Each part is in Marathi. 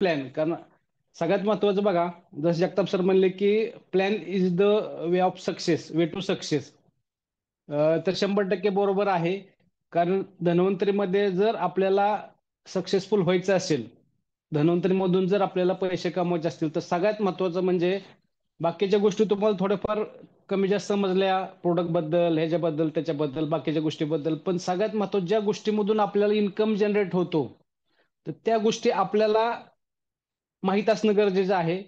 प्लॅन. कारण सगळ्यात महत्वाचं बघा, जसं जगताप सर म्हणले की plan is the way of success, way to success. तर 100% बरोबर आहे. कारण धन्वंतरीमध्ये जर आपल्याला सक्सेसफुल व्हायचं असेल, धन्वंतरीमधून जर आपल्याला पैसे कमवायचे असतील, तर सगळ्यात महत्वाचं म्हणजे बाकीच्या गोष्टी तुम्हाला थोड्याफार कमी जास्त समजल्या, प्रोडक्ट बद्दल, ह्याच्याबद्दल, त्याच्याबद्दल, बाकीच्या गोष्टीबद्दल. पण सगळ्यात महत्वाचं ज्या गोष्टीमधून आपल्याला इन्कम जनरेट होतो, तर त्या गोष्टी आपल्याला माहीत असणं गरजेचं आहे.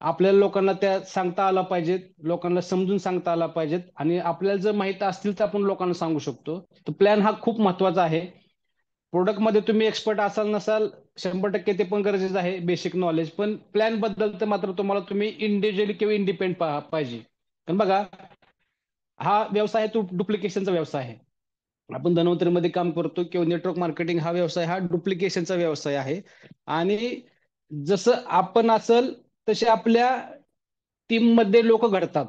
आपल्याला लोकांना त्या सांगता आला पाहिजेत, लोकांना समजून सांगता आला पाहिजेत आणि आपल्याला जर माहित असतील तर आपण लोकांना सांगू शकतो. तर प्लॅन हा खूप महत्वाचा आहे. प्रोडक्टमध्ये तुम्ही एक्सपर्ट असाल नसाल, 100% ते पण गरजेचं आहे, बेसिक नॉलेज. पण प्लॅन बद्दल तर मात्र तुम्हाला तुम्ही इंडिव्हिज्युअली किंवा इंडिपेंडंट पाहिजे. कारण बघा, हा व्यवसाय आहे तो डुप्लिकेशनचा व्यवसाय आहे. आपण धन्वंतरीमध्ये काम करतो किंवा नेटवर्क मार्केटिंग हा व्यवसाय हा डुप्लिकेशनचा व्यवसाय आहे. आणि जसं आपण असल तसे आपल्या टीम मध्ये लोक घडतात.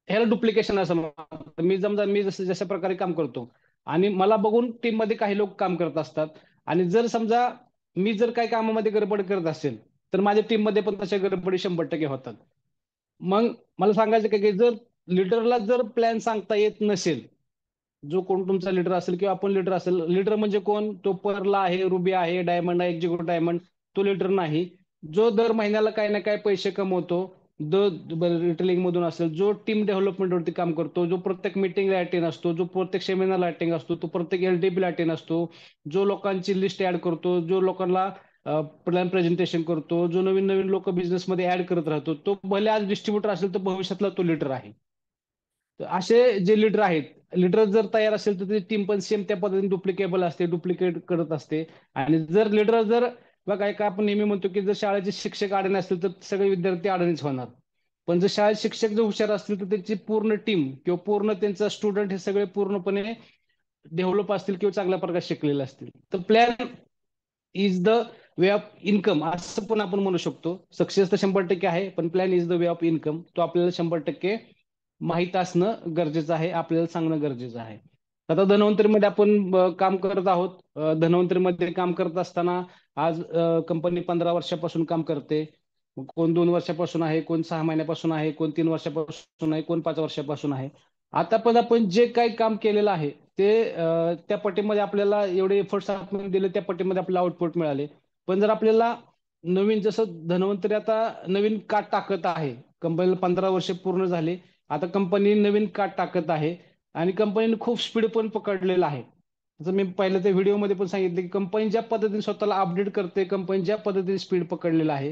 ह्याला डुप्लिकेशन असं म्हणतात. मी जसं जशा प्रकारे काम करतो आणि मला बघून टीम मध्ये काही लोक काम करत असतात. आणि जर समजा मी जर काही कामामध्ये गडबड करत असेल, तर माझ्या टीम मध्ये पण तशा गडबडी 100% होतात. मग मला सांगायचं काय की जर लीडरला जर प्लॅन सांगता येत नसेल, जो कोण तुमचा लीडर असेल किंवा आपण लीडर असेल, लीडर म्हणजे कोण? तो पर्ला आहे, रुबी आहे, डायमंड आहे, एक्झिक्युटिव्ह डायमंड, तो लीडर नाही. जो दर महिन्याला काही ना काही पैसे कमवतो, जो रिटेलिंग मधून असेल, जो टीम डेव्हलपमेंट वरती काम करतो, जो प्रत्येक मीटिंगला अटेंड असतो, जो प्रत्येक सेमिनारला अटेंड असतो, तो प्रत्येक एलडीपीला अटेंड असतो, जो लोकांची लिस्ट ऍड करतो, जो लोकांना प्लॅन प्रेझेंटेशन करतो, जो नवीन नवीन लोक बिझनेसमध्ये ऍड करत राहतो, तो भले आज डिस्ट्रीब्युटर असेल तर भविष्यातला तो लीडर आहे. तर असे जे लीडर आहेत, लीडर जर तयार असेल तर त्याची टीम पण सेम त्या पद्धतीने डुप्लिकेबल असते, डुप्लिकेट करत असते. आणि जर बघा, एक आपण नेहमी म्हणतो की जर शाळेचे शिक्षक अडाणी असतील तर सगळे विद्यार्थी अडाणीच होणार. पण जर शाळेत शिक्षक जर हुशार असतील तर त्यांची पूर्ण टीम किंवा पूर्ण त्यांचा स्टुडंट हे सगळे पूर्णपणे डेव्हलप असतील किंवा चांगल्या प्रकारे शिकलेले असतील. तर plan is the way of income असं पण आपण म्हणू शकतो. सक्सेस तर 100% आहे, पण plan is the way of income तो आपल्याला 100% माहीत असणं गरजेचं आहे, आपल्याला सांगणं गरजेचं आहे. आता धन्वंतरीमध्ये आपण काम करत आहोत. धन्वंतरीमध्ये काम करत असताना आज कंपनी 15 वर्षापासून काम करते. कोण 2 वर्षापासून आहे, कोण 6 महिन्यापासून आहे, कोण 3 वर्षापासून आहे, कोण 5 वर्षापासून आहे. आता पण आपण जे काही काम केलेलं आहे ते त्या पटीमध्ये आपल्याला एवढे एफर्ट्स आपण दिले, त्या पटीमध्ये आपल्याला आउटपुट मिळाले. पण जर आपल्याला नवीन, जसं धन्वंतरी आता नवीन काट टाकत आहे, कंपनीला 15 वर्ष पूर्ण झाले, आता कंपनी नवीन काट टाकत आहे आणि कंपनीने खूप स्पीड पण पकडलेलं आहे. जसं मी पहिल्या त्या व्हिडिओमध्ये पण सांगितलं की कंपनी ज्या पद्धतीने स्वतःला अपडेट करते, कंपनी ज्या पद्धतीने स्पीड पकडलेलं आहे,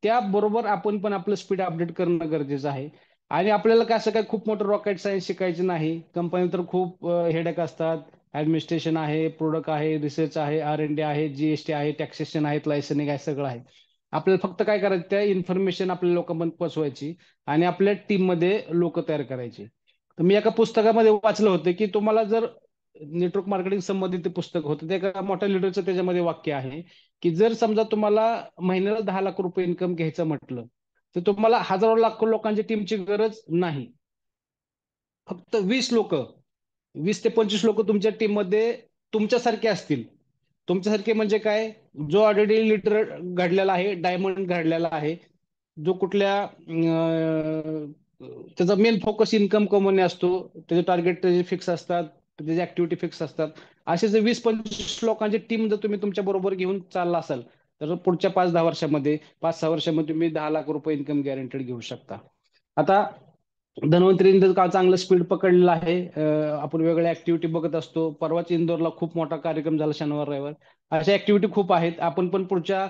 त्याबरोबर आपण पण आपलं स्पीड अपडेट करणं गरजेचं आहे. आणि आपल्याला काय असं काय खूप मोठं रॉकेट सायन्स शिकायचं नाही. कंपनी तर खूप हेडेक असतात. ऍडमिनिस्ट्रेशन आहे, प्रोडक्ट आहे, रिसर्च आहे, R&D आहे, जीएसटी आहे, टॅक्सेशन आहेत, लायसनिंग आहे, सगळं आहे. आपल्याला फक्त काय करायचं, त्या इन्फॉर्मेशन आपल्या लोकांपर्यंत पोहोचवायची आणि आपल्या टीम मध्ये लोक तयार करायचे. तर मी एका पुस्तकामध्ये वाचलं होतं की तुम्हाला जर नेटवर्क मार्केटिंग संबंधित ते पुस्तक होतं, ते एका मोठ्या लिडरचं त्याच्यामध्ये वाक्य आहे की जर समजा तुम्हाला महिन्याला 10 लाख रुपये इन्कम घ्यायचं म्हटलं, तर तुम्हाला हजारो लाखो लोकांच्या टीमची गरज नाही. फक्त 20 लोक, 20 ते 25 लोक तुमच्या टीम मध्ये तुमच्यासारखे असतील. तुमच्यासारखे म्हणजे काय? जो ऑलरेडी लिडर घडलेला आहे, डायमंड घडलेला आहे, जो कुठल्या त्याचा मेन फोकस इन्कम कमवणे असतो, त्याचे टार्गेट त्याचे फिक्स असतात, त्याची ऍक्टिव्हिटी फिक्स असतात. असे जर 20-25 लोकांची टीम जर तुम्ही तुमच्या बरोबर घेऊन चालला असाल, तर पुढच्या 5-10 वर्षामध्ये, 5-6 वर्षामध्ये तुम्ही 10 लाख रुपये इन्कम गॅरंटेड घेऊ शकता. आता धन्वंतरीने का चांगलं स्पीड पकडलेलं आहे. आपण वेगळ्या ऍक्टिव्हिटी बघत असतो. परवाच इंदोरला खूप मोठा कार्यक्रम झाला शनिवार रविवार. अशा ऍक्टिव्हिटी खूप आहेत. आपण पण पुढच्या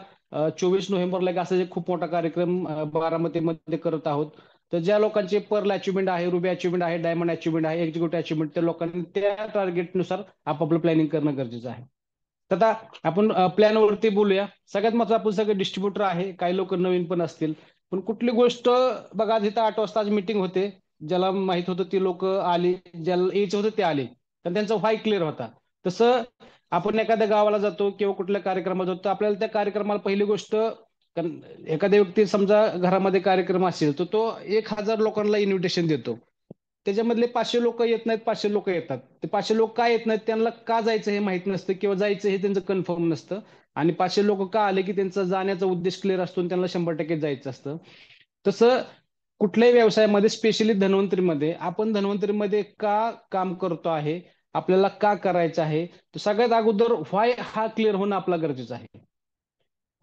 24 नोव्हेंबरला एक असं एक खूप मोठा कार्यक्रम बारामतीमध्ये करत आहोत. तर ज्या लोकांचे पर्ल अचिव्हमेंट आहे, रुबी अचिव्हमेंट आहे, डायमंड अचिव्हमेंट आहे, एक्झिक्युटिव्ह अचिव्हमेंट, त्या लोकांनी त्या टार्गेटनुसार आपापलं प्लॅनिंग करणं गरजेचं आहे. तर आता आपण प्लॅनवरती बोलूया. सगळ्यात महत्त्वाचं, आपण सगळे डिस्ट्रीब्युटर आहे, काही लोक नवीन पण असतील. पण कुठली गोष्ट, बघा आज इथं 8 वाजता आज मीटिंग होते. ज्याला माहित होतं ते लोक आले, ज्याला यायचं होतं ते आले, तर त्यांचा व्हाय क्लिअर होता. तसं आपण एखाद्या गावाला जातो किंवा कुठल्या कार्यक्रमात जातो, आपल्याला त्या कार्यक्रमाला पहिली गोष्ट, कारण एखाद्या व्यक्ती समजा घरामध्ये कार्यक्रम असेल तर तो 1,000 लोकांना इन्व्हिटेशन देतो. त्याच्यामधले 500 लोक येत नाहीत, 500 लोक येतात. ते 500 लोक का येत नाहीत, त्यांना का जायचं हे माहित नसतं किंवा जायचं हे त्यांचं कन्फर्म नसतं. आणि 500 लोक का आले की त्यांचा जाण्याचा उद्देश क्लिअर असतो आणि त्यांना 100% जायचं असतं. तसं कुठल्याही व्यवसायामध्ये स्पेशली धन्वंतरीमध्ये आपण धन्वंतरीमध्ये का काम करतो आहे, आपल्याला का करायचं आहे, तर सगळ्यात अगोदर व्हाय हा क्लिअर होणं आपला गरजेचं आहे.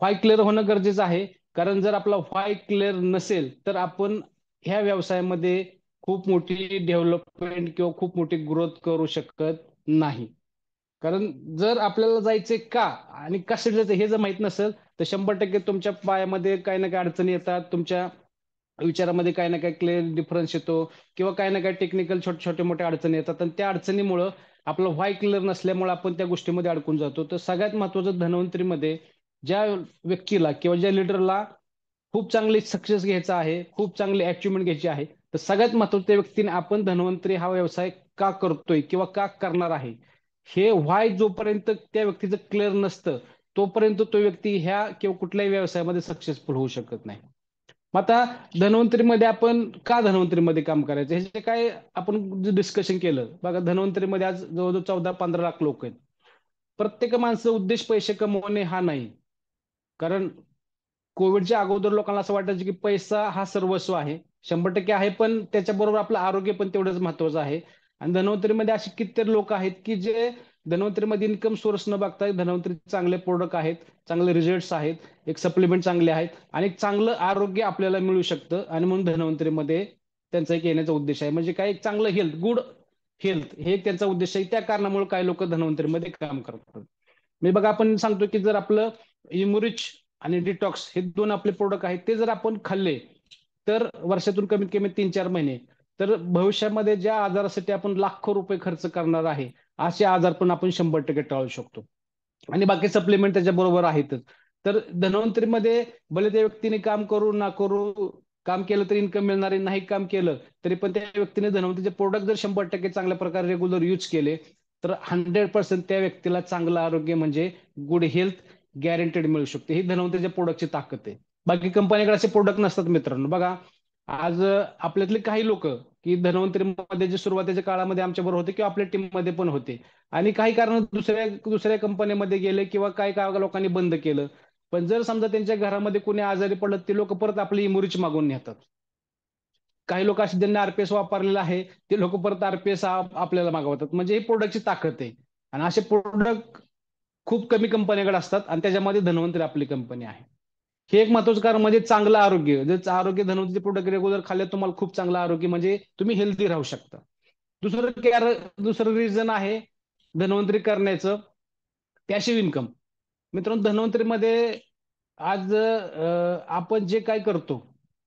व्हाय क्लिअर होणं गरजेचं आहे. कारण जर आपला व्हाय क्लिअर नसेल तर आपण ह्या व्यवसायामध्ये खूप मोठी डेव्हलपमेंट किंवा खूप मोठी ग्रोथ करू शकत नाही. कारण जर आपल्याला जायचंय का आणि कशासाठी जायचं हे जर माहित नसेल तर 100% तुमच्या पायामध्ये काही ना काही अडचणी येतात, तुमच्या विचारामध्ये काही ना काही क्लिअर डिफरन्स येतो किंवा काही ना काही टेक्निकल छोटे छोटे मोठ्या अडचणी येतात आणि त्या अडचणीमुळं आपलं व्हाय क्लिअर नसल्यामुळे आपण त्या गोष्टीमध्ये अडकून जातो. तर सगळ्यात महत्वाचं धन्वंतरीमध्ये ज्या व्यक्तीला किंवा ज्या लिडरला खूप चांगली सक्सेस घ्यायचा आहे, खूप चांगली अचिव्हमेंट घ्यायची आहे, तर सगळ्यात महत्वाचं त्या व्यक्तीने आपण धन्वंतरी हा व्यवसाय का करतोय किंवा का करणार आहे, हे व्हाय जोपर्यंत त्या व्यक्तीचं क्लिअर नसतं, तोपर्यंत तो व्यक्ती ह्या किंवा कुठल्याही व्यवसायामध्ये सक्सेसफुल होऊ शकत नाही. मग आता धन्वंतरीमध्ये आपण का धन्वंतरीमध्ये काम करायचं हे जे काय आपण डिस्कशन केलं बघा, धन्वंतरीमध्ये आज जवळजवळ 14-15 लाख लोक आहेत. प्रत्येक माणसं उद्देश पैसे कमवणे हा नाही. कारण कोविडच्या अगोदर लोकांना असं वाटायचं की पैसा हा सर्वस्व आहे. 100% आहे, पण त्याच्याबरोबर आपलं आरोग्य पण तेवढंच महत्वाचं आहे. आणि धन्वंतरीमध्ये असे कितीतरी लोक आहेत की जे धन्वंतरीमध्ये इन्कम सोर्स न बघता धन्वंतरी चांगले प्रोडक्ट आहेत, चांगले रिझल्ट्स आहेत, एक सप्लिमेंट चांगले आहेत आणि एक चांगलं आरोग्य आपल्याला मिळू शकतं आणि म्हणून धन्वंतरीमध्ये त्यांचा एक येण्याचा उद्देश आहे. म्हणजे काय, एक चांगलं हेल्थ, गुड हेल्थ हे एक त्यांचा उद्देश आहे. त्या कारणामुळे काही लोक धन्वंतरीमध्ये काम करतात. म्हणजे बघा, आपण सांगतो की जर आपलं इम्युरिच आणि डिटॉक्स हे दोन आपले प्रोडक्ट आहेत, ते जर आपण खाल्ले तर वर्षातून कमीत कमी 3-4 महिने, तर भविष्यामध्ये ज्या आजारासाठी आपण लाखो रुपये खर्च करणार आहे, असे आजार पण आपण 100% टाळू शकतो. आणि बाकी सप्लिमेंट त्याच्याबरोबर आहेतच. तर धन्वंतरीमध्ये भले त्या व्यक्तीने काम करू ना करू, काम केलं तर इन्कम मिळणार आहे, नाही काम केलं तरी पण त्या व्यक्तीने धन्वंतरीचे प्रोडक्ट जर 100% चांगल्या प्रकारे रेग्युलर यूज केले तर 100% त्या व्यक्तीला चांगलं आरोग्य म्हणजे गुड हेल्थ गॅरंटेड मिळू शकते. ही धन्वंतरीच्या प्रोडक्टची ताकद आहे. बाकी कंपनीकडे असे प्रोडक्ट नसतात मित्रांनो. बघा, आज आपल्यातले काही लोक की धन्वंतरीमध्ये जे सुरुवातीच्या काळामध्ये आमच्या बरोबर होते किंवा आपल्या टीम मध्ये पण होते आणि काही कारण दुसऱ्या दुसऱ्या कंपन्यांमध्ये गेले किंवा काही काही लोकांनी बंद केलं. पण जर समजा त्यांच्या घरामध्ये कोणी आजारी पडलं, ते लोक परत आपली इमुरिच मागून नेतात. काही लोक असे ज्यांनी आरपीएस वापरलेला आहे, ते लोक परत आरपीएस आपल्याला मागवतात. म्हणजे ही प्रोडक्टची ताकद आहे. आणि असे प्रोडक्ट खूप कमी कंपन्याकडे असतात आणि त्याच्यामध्ये धन्वंतरी आपली कंपनी आहे. हे एक महत्वाचं कारण म्हणजे चांगलं आरोग्य. जर आरोग्य धन्वंतरी प्रोडक्ट रेग्युलर खाल्ले तुम्हाला खूप चांगलं आरोग्य म्हणजे तुम्ही हेल्दी राहू शकता. दुसरं रिझन आहे धन्वंतरी करण्याचं, पॅसिव्ह इन्कम. मित्रांनो, धन्वंतरीमध्ये आज आपण जे काय करतो,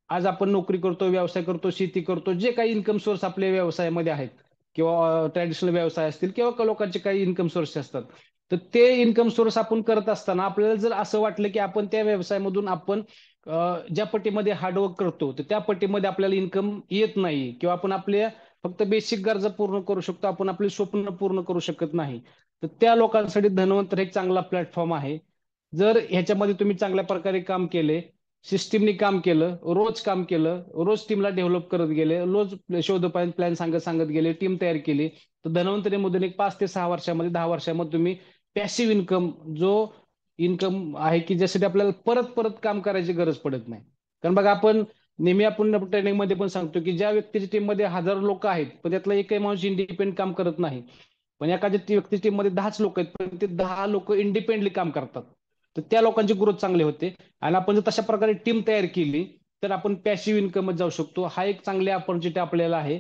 आज आपण नोकरी करतो, व्यवसाय करतो, शेती करतो, जे काही इन्कम सोर्स आपल्या व्यवसायामध्ये आहेत किंवा ट्रॅडिशनल व्यवसाय असतील किंवा लोकांचे काही इन्कम सोर्स असतात, तर ते इन्कम सोर्स आपण करत असताना आपल्याला जर असं वाटलं की आपण त्या व्यवसायामधून आपण ज्या पटीमध्ये हार्डवर्क करतो तर त्या पटीमध्ये आपल्याला इन्कम येत नाही किंवा आपण आपल्या फक्त बेसिक गरजा पूर्ण करू शकतो, आपण आपले स्वप्न पूर्ण करू शकत नाही, तर त्या लोकांसाठी धन्वंतर एक चांगला प्लॅटफॉर्म आहे. जर ह्याच्यामध्ये तुम्ही चांगल्या प्रकारे काम केले, सिस्टीमनी काम केलं, रोज काम केलं, रोज टीमला डेव्हलप करत गेले, रोज शोध प्लॅन सांगत सांगत गेले, टीम तयार केली, तर धन्वंतरीमधून एक 5 ते 6 वर्षामध्ये 10 वर्षामध्ये तुम्ही पॅसिव्ह इन्कम जो इन्कम आहे की ज्यासाठी आपल्याला परत परत काम करायची गरज पडत नाही. कारण बघा, आपण नेहमी आपण ट्रेनिंग मध्ये पण सांगतो की ज्या व्यक्तीच्या टीममध्ये हजारो लोक आहेत पण त्यातला एकही माणूस इंडिपेंडेंट काम करत नाही, पण एखाद्या व्यक्ती टीममध्ये 10च लोक आहेत पण ते 10 लोक इंडिपेंडेंटली काम करतात, तर त्या लोकांची ग्रोथ चांगली होते. आणि आपण जर तशा प्रकारे टीम तयार केली तर आपण पॅसिव्ह इन्कम जाऊ शकतो. हा एक चांगली अपॉर्च्युनिटी आपल्याला आहे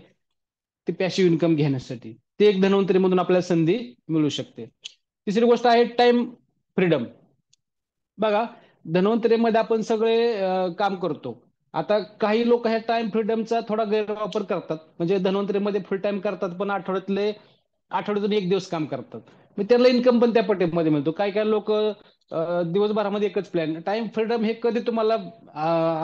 ते पॅसिव्ह इन्कम घेण्यासाठी. ते एक धन्वंतरी मधून आपल्याला संधी मिळू शकते. तिसरी गोष्ट आहे टाइम फ्रीडम. बघा, धन्वंतरीमध्ये आपण सगळे काम करतो. आता काही लोक ह्या टाइम फ्रीडमचा थोडा गैरवापर करतात. म्हणजे धन्वंतरीमध्ये फुल टाइम करतात पण आठवड्यातून एक दिवस काम करतात. मग त्याला इन्कम पण त्या पटीमध्ये मिळतो. काही काही लोक दिवसभरामध्ये एकच प्लॅन. टाइम फ्रीडम हे कधी तुम्हाला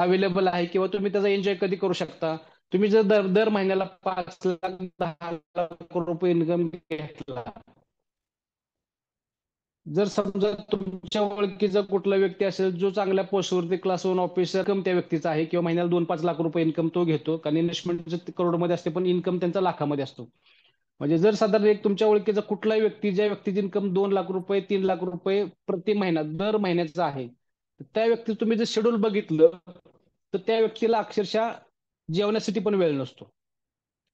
अवेलेबल आहे किंवा तुम्ही त्याचा एन्जॉय कधी करू शकता. तुम्ही जर दर दर महिन्याला 5 लाख 10 लाख रुपये इन्कम घेतला, जर समजा तुमच्या ओळखीचा कुठला व्यक्ती असेल जो चांगल्या पोस्टवरती क्लास 1 ऑफिसर इन्कम त्या व्यक्तीचा आहे किंवा महिन्याला 2-5 लाख रुपये इन्कम तो घेतो, कारण इन्व्हेस्टमेंट करोडमध्ये असते पण इन्कम त्यांचा लाखामध्ये असतो. म्हणजे जर साधारण एक तुमच्या ओळखीचा कुठलाही व्यक्ती, ज्या व्यक्तीची इन्कम 2 लाख रुपये, 3 लाख रुपये प्रति महिना दर महिन्याचा आहे, तर त्या व्यक्ती तुम्ही जर शेड्यूल बघितलं, तर त्या व्यक्तीला अक्षरशः जेवण्यासाठी पण वेळ नसतो.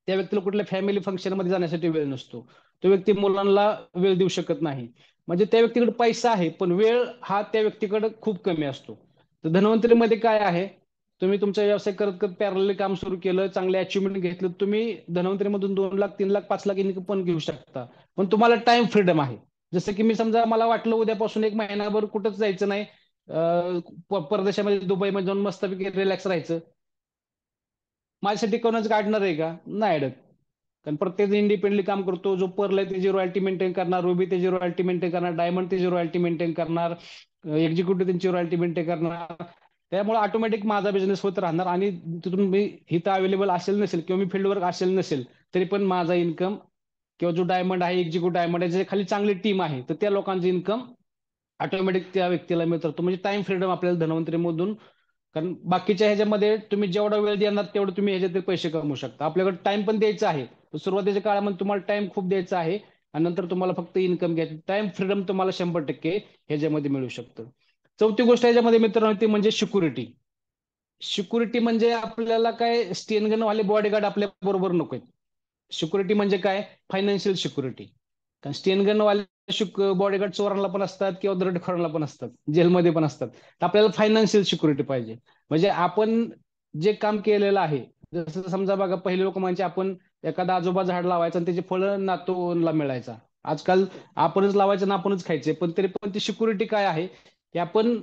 त्या व्यक्तीला कुठल्या फॅमिली फंक्शनमध्ये जाण्यासाठी वेळ नसतो. तो व्यक्ती मुलांना वेळ देऊ शकत नाही. म्हणजे त्या व्यक्तीकडे पैसा आहे, पण वेळ हा त्या व्यक्तीकडे खूप कमी असतो. तर धन्वंतरीमध्ये काय आहे, तुम्ही तुमचा व्यवसाय करत करत पॅरलली काम सुरू केलं, चांगले अचिव्हमेंट घेतलं, तुम्ही धन्वंतरीमधून 2 लाख, 3 लाख, 5 लाख इन्कम पण घेऊ शकता. पण तुम्हाला टाइम फ्रीडम आहे. जसं की मी समजा मला वाटलं उद्यापासून एक महिनाभर कुठंच जायचं नाही, परदेशामध्ये दुबईमध्ये जाऊन मस्तपैकी रिलॅक्स राहायचं. माझ्यासाठी कोणाच काढणार आहे का? नाही अडत. कारण प्रत्येक इंडिपेंडंटली काम करतो. जो पर्ल आहे त्याची रॉयल्टी मेंटेन करणार, रुबी त्याची रॉयल्टी मेंटेन करणार, डायमंड त्याची रॉयल्टी मेंटेन करणार, एक्झिक्युटिव्ह त्यांची रॉयल्टी मेंटेन करणार. त्यामुळे ऑटोमॅटिक माझा बिझनेस होत राहणार आणि तिथून मी इथं अवेलेबल असेल नसेल किंवा मी फील्डवर असेल नसेल तरी पण माझा इन्कम किंवा जो डायमंड आहे, एक्झिक्युटिव्ह डायमंड आहे, ज्याच्या खाली चांगली टीम आहे, तर त्या लोकांचं इन्कम ऑटोमॅटिक त्या व्यक्तीला मिळत राहतो. म्हणजे टाइम फ्रीडम आपल्याला धन्वंतरीमधून. कारण बाकीच्या ह्याच्यामध्ये तुम्ही जेवढा वेळ देणार तेवढं तुम्ही ह्याच्यात पैसे कमवू शकता. आपल्याकडे टाइम पण द्यायचा आहे. सुरुवातीच्या काळामध्ये तुम्हाला टाइम खूप द्यायचा आहे आणि नंतर तुम्हाला फक्त इन्कम घ्यायचं. टाइम फ्रीडम तुम्हाला 100% ह्याच्यामध्ये मिळू शकतं. चौथी गोष्ट ह्याच्यामध्ये मित्रांनो ती म्हणजे सिक्युरिटी. सिक्युरिटी म्हणजे आपल्याला काय स्टेनगन वाले बॉडीगार्ड आपल्या बरोबर नकोय. सिक्युरिटी म्हणजे काय? Financial security. कारण स्टेनगनवाले बॉडीगार्ड चोरांना पण असतात किंवा दरोडेखोरांना पण असतात, जेलमध्ये पण असतात. तर आपल्याला फायनान्शियल सिक्युरिटी पाहिजे. म्हणजे आपण जे काम केलेलं आहे, जसं समजा बघा पहिले लोक म्हणजे आपण एखादा आजोबा झाड लावायचं आणि त्याचे फळं नातूला मिळायचा. आजकाल आपणच लावायचं आणि आपणच खायचे. पण तरी पण ती सिक्युरिटी काय आहे, की आपण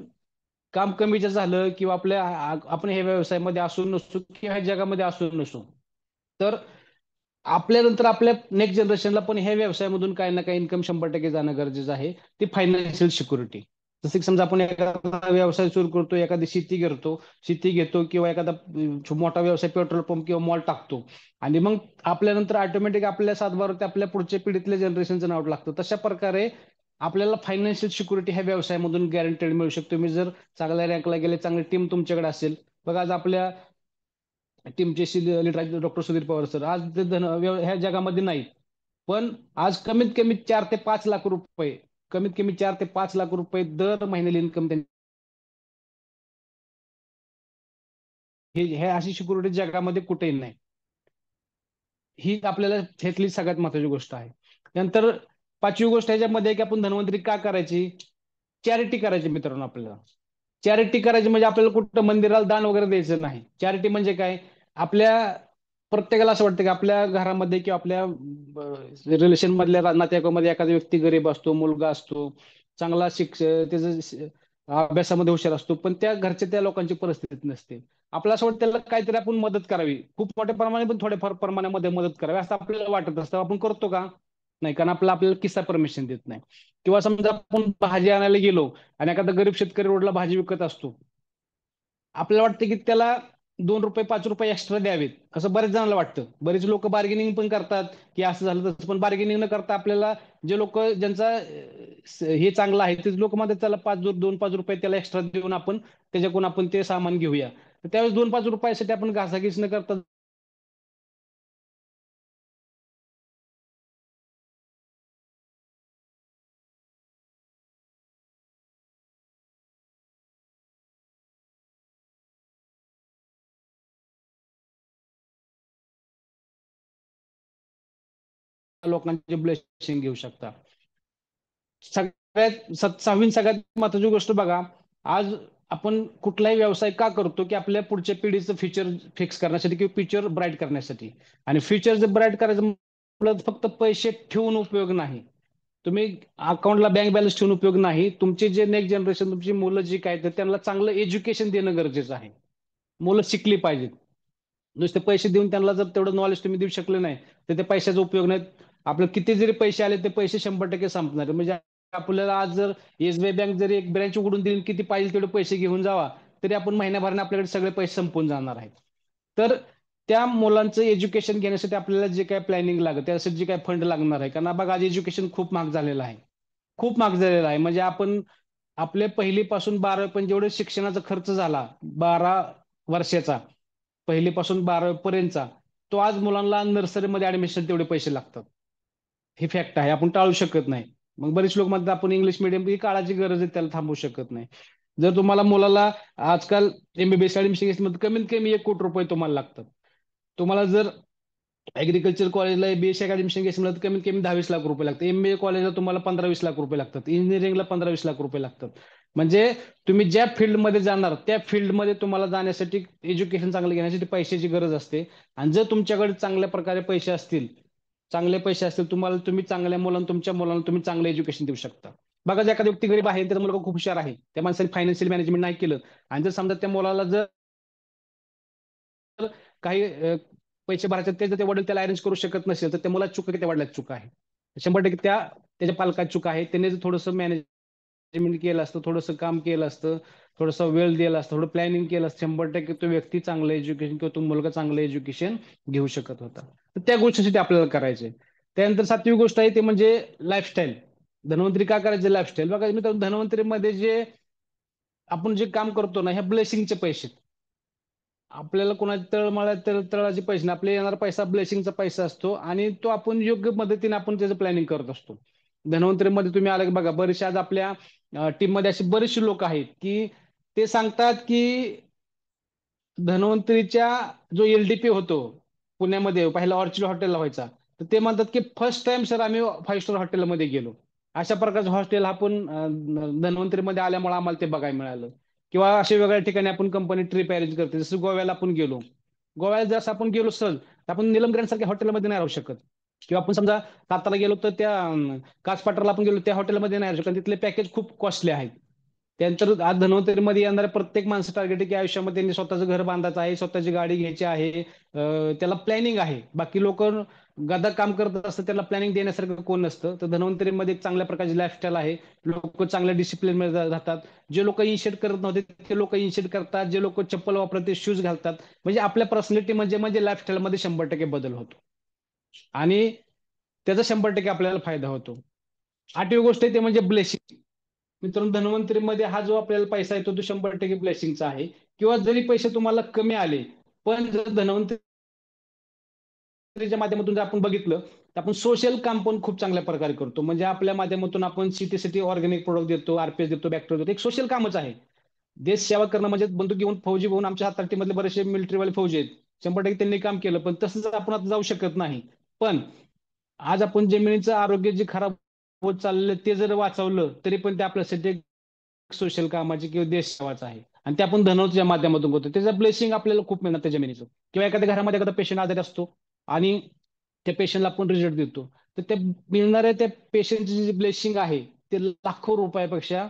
काम कमीचं झालं किंवा आपण हे व्यवसायामध्ये असू नसू किंवा ह्या जगामध्ये असू नसू, तर आपल्यानंतर आपल्या नेक्स्ट जनरेशनला पण ह्या व्यवसायामधून काही ना काही इन्कम 100% जाणं गरजेचं आहे. ती फायनान्शियल सिक्युरिटी. जसं की समजा आपण एखादा व्यवसाय सुरू करतो, एखादी शेती घेतो किंवा एखादा मोठा व्यवसाय पेट्रोल पंप किंवा मॉल टाकतो आणि मग आपल्यानंतर ऑटोमॅटिक आपल्या सातबारात आपल्या पुढच्या पिढीतल्या जनरेशनचं नाव लागतं. तशा प्रकारे आपल्याला फायनान्शियल सिक्युरिटी ह्या व्यवसायामधून गॅरंटेड मिळू शकतो. तुम्ही जर चांगल्या रँकला गेले, चांगली टीम तुमच्याकडे असेल. बघा आज आपल्या टीमचे leader doctor Sudhir Pawar sir आज ते ह्या जगामध्ये नाहीत. पण आज कमीत कमी 4 ते 5 लाख रुपये, कमीत कमी 4 ते 5 लाख रुपये दर महिन्याला इन्कम त्यांनी. हे अशी सिक्युरिटी जगामध्ये कुठेही नाही. ही आपल्याला ह्यातली सगळ्यात महत्वाची गोष्ट आहे. नंतर पाचवी गोष्ट ह्याच्यामध्ये की आपण धन्वंतरी का करायची? चॅरिटी करायची मित्रांनो आपल्याला. चॅरिटी करायची म्हणजे आपल्याला कुठं मंदिराला दान वगैरे द्यायचं नाही. चॅरिटी म्हणजे काय? आपल्या प्रत्येकाला असं वाटतं की आपल्या घरामध्ये किंवा आपल्या रिलेशन मधल्या नातेवाईकामध्ये एखादा व्यक्ती गरीब असतो, मुलगा असतो, चांगला त्याचं अभ्यासामध्ये हुशार असतो, पण त्या घरच्या त्या लोकांची परिस्थिती नसते. आपल्याला असं वाटतं त्याला काहीतरी आपण मदत करावी, खूप मोठ्या प्रमाणात पण थोड्याफार प्रमाणामध्ये मदत करावी असं आपल्याला वाटत असतं. आपण करतो का? नाही, कारण आपल्याला किस्सा परमिशन देत नाही. किंवा समजा आपण भाजी आणायला गेलो आणि एखादा गरीब शेतकरी रोडला भाजी विकत असतो, आपल्याला वाटतं की त्याला 2 रुपये 5 रुपये एक्स्ट्रा द्यावेत, असं बरेच जणांना वाटतं. बरेच लोक बार्गेनिंग पण करतात की असं झालं तसं, पण बार्गेनिंग न करता आपल्याला जे लोक ज्यांचा हे चांगलं आहे ते लोक मध्ये त्याला 2-5 रुपये त्याला एक्स्ट्रा देऊन आपण त्याच्याकडून आपण ते सामान घेऊया. तर त्यावेळेस 2-5 रुपयासाठी आपण घासाघीस न करता लोकांचे ब्लेसिंग घेऊ शकता. सहावी सगळ्यात महत्वाची गोष्ट बघा, आज आपण कुठलाही व्यवसाय का करतो की आपल्या पुढच्या पिढीचं फ्युचर फिक्स करण्यासाठी किंवा फ्युचर ब्राईट करण्यासाठी. आणि फ्युचर जर ब्राईट करायचं म्हटलं तर फक्त पैसे ठेवून उपयोग नाही. तुम्ही अकाउंटला बँक बॅलन्स ठेवून उपयोग नाही. तुमचे जे नेक्स्ट जनरेशन, तुमची मुलं जी काय तर त्यांना चांगलं एज्युकेशन देणं गरजेचं आहे. मुलं शिकली पाहिजेत. नुसते पैसे देऊन त्यांना जर तेवढं नॉलेज तुम्ही देऊ शकले नाही, तर त्या पैशाचा उपयोग नाही. आपलं किती जरी पैसे आले ते पैसे 100% संपणार. म्हणजे आपल्याला आज जर एसबीआय बँक जरी एक ब्रँच उघडून दिली, किती पाहिजे तेवढे पैसे घेऊन जावा, तरी आपण महिन्याभराने आपल्याकडे सगळे पैसे संपून जाणार आहेत. तर त्या मुलांचं एज्युकेशन घेण्यासाठी आपल्याला जे काय प्लॅनिंग लागेल, त्यासाठी जे काय फंड लागणार आहे, कारण बघा आज एज्युकेशन खूप महाग झालेलं आहे. खूप महाग झालेला आहे. म्हणजे आपण आपल्या पहिलीपासून 12वी पण जेवढे शिक्षणाचा खर्च झाला 12 वर्षाचा, पहिलीपासून 12वी पर्यंतचा, तो आज मुलांना नर्सरीमध्ये ऍडमिशन तेवढे पैसे लागतात. हे फॅक्ट आहे, आपण टाळू शकत नाही. मग बरेच लोक म्हणतात आपण इंग्लिश मिडियम ही काळाची गरज आहे, त्याला थांबवू शकत नाही. जर तुम्हाला मुलाला आजकाल एमबीबीएस ऍडमिशन मध्ये कमीत कमी 1 कोटी रुपये तुम्हाला लागतात. तुम्हाला जर ऍग्रिकल्चर कॉलेजला बीएससी ऍडमिशन घ्यायचं म्हणलं तर कमीत कमी 10-20 लाख रुपये लागतात. एमबीए कॉलेजला तुम्हाला 15-20 लाख रुपये लागतात. इंजिनिअरिंगला 15-20 लाख रुपये लागतात. म्हणजे तुम्ही ज्या फील्डमध्ये जाणार त्या फील्डमध्ये तुम्हाला जाण्यासाठी एज्युकेशन चांगलं घेण्यासाठी पैशाची गरज असते. आणि जर तुमच्याकडे चांगल्या प्रकारे पैसे असतील, चांगले पैसे असतील तुम्हाला, तुम्ही चांगल्या मुलांना, तुमच्या मुलांना तुम्ही चांगलं एज्युकेशन देऊ शकता. बघा, जर एखादी व्यक्ती गरीब आहे, त्याचा मुलगा खूप हुशार आहे, त्या माणसाने फायनान्शियल मॅनेजमेंट नाही केलं आणि जर समजा त्या मुलाला जर काही पैसे भरायचे ते जर ते वडील त्याला अरेंज करू शकत नसेल, तर त्या मुलाची चूक आहे, त्या वडिलाची चूक आहे. 100% त्याच्या पालकाची चूक आहे. त्यांनी जर थोडंसं मॅनेजमेंट केलं असतं, थोडंसं काम केलं असतं, थोडंसं वेळ दिला असतं, थोडं प्लॅनिंग केलं असतं, 100% तो व्यक्ती चांगलं एज्युकेशन किंवा तो मुलगा चांगलं एज्युकेशन घेऊ शकत होता. तर त्या गोष्टीसाठी आपल्याला करायचे. त्यानंतर 7वी गोष्ट आहे ते म्हणजे लाईफस्टाईल. धन्वंतरी का करायचे? लाईफस्टाईल. बघा मी, धन्वंतरीमध्ये जे आपण जे काम करतो ना, ह्या ब्लेसिंगचे पैसे, आपल्याला कोणाच्या तळमळात तळाचे पैसे नाही, आपल्याला येणारा पैसा ब्लेसिंगचा पैसा असतो आणि तो आपण योग्य पद्धतीने आपण त्याचं प्लॅनिंग करत असतो. धन्वंतरीमध्ये तुम्ही आले बघा, बरेचसे आज आपल्या टीम मध्ये असे बरेचसे लोक आहेत की ते सांगतात की धन्वंतरीच्या जो एलडीपी होतो पुण्यामध्ये, पहिला ऑर्चिड हॉटेलला व्हायचा, तर ते म्हणतात की फर्स्ट टाइम सर आम्ही 5 स्टार हॉटेलमध्ये गेलो. अशा प्रकारचं हॉस्टेल आपण धन्वंतरीमध्ये आल्यामुळे आम्हाला ते बघायला मिळालं. किंवा अशा वेगळ्या ठिकाणी आपण कंपनी ट्रिप अरेंज करते, जसं गोव्याला आपण गेलो. गोव्याला जसं आपण गेलो सर, आपण निलम सारख्या हॉटेलमध्ये नाही राहू शकत. किंवा आपण समजा सातारा गेलो तर त्या कास पठारला आपण गेलो, त्या हॉटेलमध्ये नाही राहू शकत, तिथले पॅकेज खूप कॉस्टली आहेत. त्यानंतर आज धन्वंतरीमध्ये येणाऱ्या प्रत्येक माणसं टार्गेट आहे की आयुष्यामध्ये त्यांनी स्वतःचं घर बांधायचं आहे, स्वतःची गाडी घ्यायची आहे. त्याला प्लॅनिंग आहे. बाकी लोक गदा काम करत असतं, त्याला प्लॅनिंग देण्यासारखं कोण नसतं. तर धन्वंतरीमध्ये एक चांगल्या प्रकारची लाईफस्टाईल आहे. लोक चांगल्या डिसिप्लिन मध्ये राहतात. जे लोक इनशेट करत नव्हते ते लोक इनशेट करतात, जे लोक चप्पल वापरत ते शूज घालतात. म्हणजे आपल्या पर्सनॅलिटी म्हणजे लाईफस्टाईल मध्ये 100% बदल होतो आणि त्याचा 100% आपल्याला फायदा होतो. 8वी गोष्ट आहे ते म्हणजे ब्लेसिंग. मित्रांनो, धन्वंतरीमध्ये हा जो आपल्याला पैसा येतो तो 100% ब्लेसिंगचा आहे. किंवा जरी पैसे तुम्हाला कमी आले, पण जर धन्वंतरीच्या माध्यमातून जर आपण बघितलं तर आपण सोशल काम पण खूप चांगल्या प्रकारे करतो. म्हणजे आपल्या माध्यमातून आपण सिटी ऑर्गॅनिक प्रोडक्ट देतो, आरपीएस देतो, बॅक्टेरिया देतो. एक सोशल कामच आहे. देश सेवा करणं म्हणजे बंदूक घेऊन फौजी होऊन, आमच्या हाताटीमधले बरेचसे मिलिटरीवाले फौजी आहेत, 100% त्यांनी काम केलं. पण तसंच आपण आता जाऊ शकत नाही. पण आज आपण जमिनीचं आरोग्य जे खराब होत चाललेलं ते जर वाचवलं, तरी पण ते आपल्यासाठी सोशल कामाची किंवा देश सेवाच आहे. आणि ते आपण धनवच्या माध्यमातून करतो. त्याचं ब्लेसिंग आपल्याला खूप मिळणार त्या जमिनीचं. किंवा एखाद्या घरामध्ये एखादा पेशंट आजारी असतो आणि त्या पेशंटला आपण रिझल्ट देतो, तर त्या मिळणाऱ्या त्या पेशंटची जी ब्लेसिंग आहे ते लाखो रुपयापेक्षा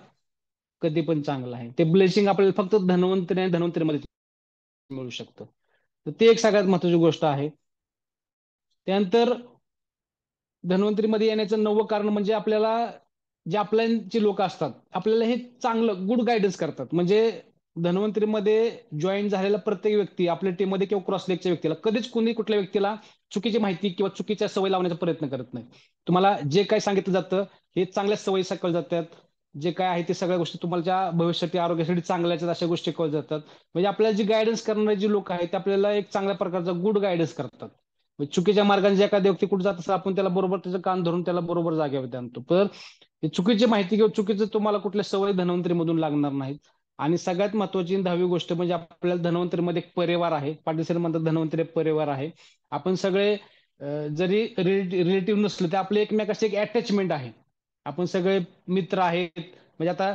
कधी पण चांगलं आहे. ते ब्लेसिंग आपल्याला फक्त धन्वंतरी आणि धन्वंतरीमध्ये मिळू शकतं. तर ते एक सगळ्यात महत्वाची गोष्ट आहे. त्यानंतर धन्वंतरीमध्ये येण्याचं 9वं कारण म्हणजे आपल्याला जे आपल्याचे लोक असतात, आपल्याला हे चांगलं गुड गायडन्स करतात. म्हणजे धन्वंतरीमध्ये जॉईन झालेला प्रत्येक व्यक्ती आपल्या टीममध्ये किंवा क्रॉसलेगच्या व्यक्तीला कधीच कुणी कुठल्या व्यक्तीला चुकीची माहिती किंवा चुकीच्या सवय लावण्याचा प्रयत्न करत नाही. तुम्हाला जे काय सांगितलं जातं हे चांगल्या सवयी शिकवल्या जातात. जे काय आहे ते सगळ्या गोष्टी तुम्हाला भविष्यासाठी आरोग्यासाठी चांगल्याच अशा गोष्टी शिकवल्या जातात. म्हणजे आपल्याला जी गायडन्स करणारे जे लोक आहेत ते आपल्याला एक चांगल्या प्रकारचा गुड गायडन्स करतात. म्हणजे चुकीच्या मार्गाने जे एखाद्या व्यक्ती कुठे जात असेल, आपण त्याला बरोबर त्याचं कान धरून त्याला बरोबर जागेवर आणतो. तर चुकीची माहिती किंवा चुकीचं तुम्हाला कुठल्या सवयी धन्वंतरीमधून लागणार नाहीत. आणि सगळ्यात महत्वाची 10वी गोष्ट म्हणजे आपल्याला धन्वंतरीमध्ये एक परिवार आहे. पाटील सर म्हणतात धन्वंतरी एक परिवार आहे. आपण सगळे जरी रिलेटिव्ह नसलो तर आपले एकमेकाशी एक अटॅचमेंट आहे. आपण सगळे मित्र आहेत. म्हणजे आता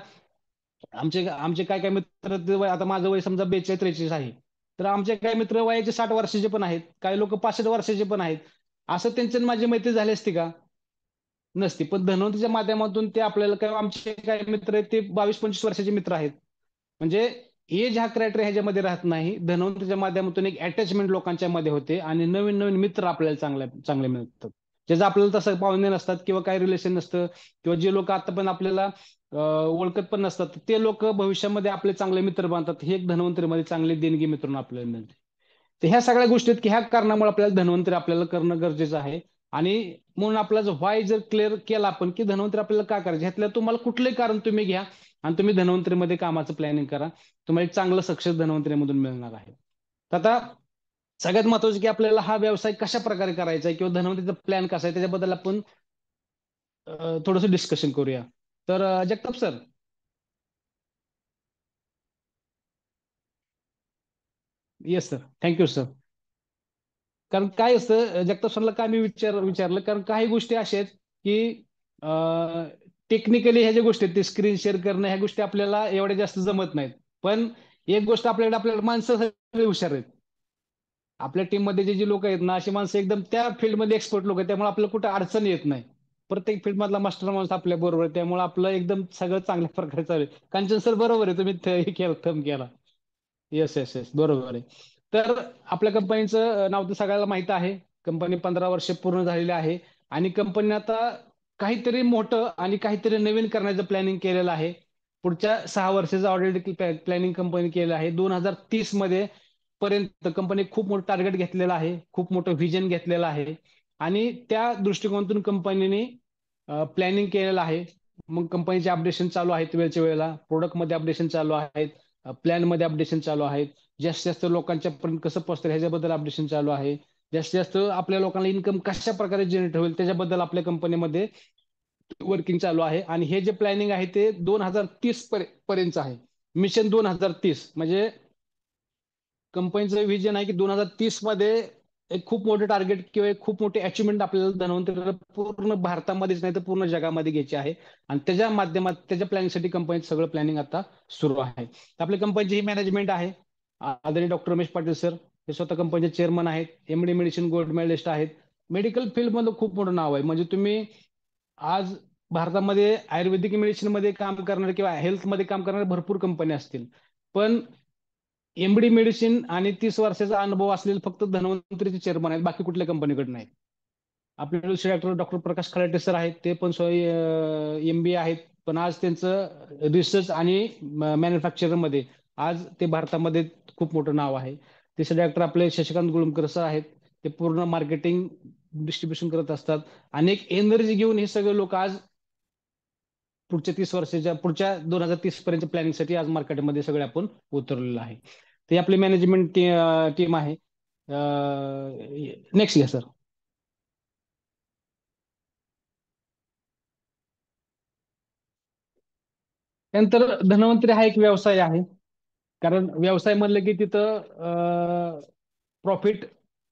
आमचे आमचे काय काय मित्र, आता माझं वय समजा 42-43 आहे, तर आमचे काही मित्र वयाचे 60 वर्षाचे पण आहेत, काही लोक 65 वर्षाचे पण आहेत. असं त्यांची आणि माझी मैत्री झाली असती का? नसती. पण धन्वंतरीच्या माध्यमातून ते आपल्याला काय, आमचे काही मित्र आहेत ते 22-25 वर्षाचे मित्र आहेत. म्हणजे एज हा क्रायटेरिया ह्याच्यामध्ये राहत नाही. धन्वंतरीच्या माध्यमातून एक अटॅचमेंट लोकांच्या मध्ये होते आणि नवीन नवीन मित्र आपल्याला चांगले मिळतात. ज्याचं आपल्याला तसं पाहुणे नसतात किंवा काही रिलेशन नसतं, किंवा जे लोक आता पण आपल्याला ओळखत पण नसतात, ते लोक भविष्यामध्ये आपले चांगले मित्र बनतात. हे एक धन्वंतरीमध्ये चांगले देणगी मित्रांनो आपल्याला मिळते. तर ह्या सगळ्या गोष्टी आहेत की ह्या कारणामुळे आपल्याला धन्वंतरी आपल्याला करणं गरजेचं आहे. आणि म्हणून आपला जो व्हाय जर क्लिअर केला आपण की धन्वंतरी आपल्याला का करायचं, ह्यातलं तुम्हाला कुठलंही कारण तुम्ही घ्या आणि तुम्ही धन्वंतरीमध्ये कामाचं प्लॅनिंग करा. तुम्हाला एक चांगलं सक्सेस धन्वंतरीमधून मिळणार आहे. तर आता सगळ्यात महत्वाचं की आपल्याला हा व्यवसाय कशा प्रकारे करायचा आहे किंवा धन्वंतरीचा प्लॅन कसा आहे त्याच्याबद्दल आपण थोडंसं डिस्कशन करूया. तर Jagtap sir. Yes sir, thank you sir. कारण काय असतं, जगताप सरला काय मी विचारलं, कारण काही गोष्टी अशा आहेत की टेक्निकली ह्या ज्या गोष्टी आहेत ते स्क्रीन शेअर करणं, ह्या गोष्टी आपल्याला एवढ्या जास्त जमत नाहीत. पण एक गोष्ट आपल्याला माणसं सगळी हुशार आहेत. आपल्या टीममध्ये जे लोक आहेत ना, अशी माणसं एकदम त्या फील्डमध्ये एक्सपर्ट लोक आहेत, त्यामुळे आपल्याला कुठं अडचण येत नाही. प्रत्येक फील्ड मधला मास्टर माणूस आपल्या बरोबर आहे, त्यामुळे आपलं एकदम सगळं चांगल्या प्रकारे चालू आहे. कांचन सर बरोबर आहे, तुम्ही हे केलं, थंब केला. येस येस येस, बरोबर आहे. तर आपल्या कंपनीचं नाव तर सगळ्याला माहित आहे. कंपनी 15 वर्ष पूर्ण झालेली आहे. आणि कंपनीने आता काहीतरी मोठं आणि काहीतरी नवीन करण्याचं प्लॅनिंग केलेलं आहे. पुढच्या 6 वर्षाचं ऑलरेडी प्लॅनिंग कंपनी केलं आहे. 2030 मध्ये पर्यंत कंपनी खूप मोठं टार्गेट घेतलेलं आहे, खूप मोठं व्हिजन घेतलेलं आहे. आणि त्या दृष्टिकोनातून कंपनीने प्लॅनिंग केलेलं आहे. मग कंपनीचे अपडेशन चालू आहेत वेळच्या वेळेला, प्रोडक्टमध्ये अपडेशन चालू आहेत, प्लॅन मध्ये अपडेशन चालू आहेत. जास्तीत जास्त लोकांच्या पर्यंत कसं पोहोचतं ह्याच्याबद्दल अपडेशन चालू आहे. जास्तीत जास्त आपल्या लोकांना इन्कम कशा प्रकारे जनरेट होईल त्याच्याबद्दल आपल्या कंपनीमध्ये वर्किंग चालू आहे. आणि हे जे प्लॅनिंग आहे ते 2030 पर्यंत आहे. मिशन 2030 म्हणजे कंपनीचं विजन आहे की 2030 मध्ये एक खूप मोठे टार्गेट किंवा एक खूप मोठी अचिव्हमेंट आपल्याला धन्वंतरीला पूर्ण भारतामध्येच नाही तर पूर्ण जगामध्ये घ्यायची आहे. आणि त्याच्या माध्यमात त्याच्या प्लॅनिंगसाठी कंपनीचं सगळं प्लॅनिंग आता सुरू आहे. तर आपल्या कंपनीची ही मॅनेजमेंट आहे. आदरणीय डॉक्टर रमेश पाटील सर हे स्वतः कंपनीचे चेअरमन आहेत, एमडी मेडिसिन गोल्ड मेडलिस्ट आहेत. मेडिकल फील्डमध्ये खूप मोठं नाव आहे. म्हणजे तुम्ही आज भारतामध्ये आयुर्वेदिक मेडिसिन मध्ये काम करणारे किंवा हेल्थ मध्ये काम करणारे भरपूर कंपनी असतील, पण एमडी मेडिसिन आणि 30 वर्षाचा अनुभव असलेले फक्त धन्वंतरीचे चेअरमन आहेत, बाकी कुठल्या कंपनीकडे नाहीत. आपले दुसरे डॉक्टर डॉक्टर प्रकाश खराटे सर आहेत, ते पण एमबीए आहेत. पण आज त्यांचं रिसर्च आणि मॅन्युफॅक्चर मध्ये आज ते भारतामध्ये खूप मोठं नाव आहे. तिसरे डॉक्टर आपले शशिकांत गुळुमकर सर आहेत, ते पूर्ण मार्केटिंग डिस्ट्रीब्युशन करत असतात. अनेक एनर्जी घेऊन हे सगळे लोक आज पुढच्या 30 वर्षाच्या पुढच्या 2030 पर्यंत प्लॅनिंगसाठी आज मार्केटमध्ये सगळे आपण उतरलेलो आहे. ते आपली मॅनेजमेंट टीम आहे. नेक्स्ट घ्या सर. त्यानंतर धन्वंतरी हा एक व्यवसाय आहे. कारण व्यवसाय म्हणलं की तिथं प्रॉफिट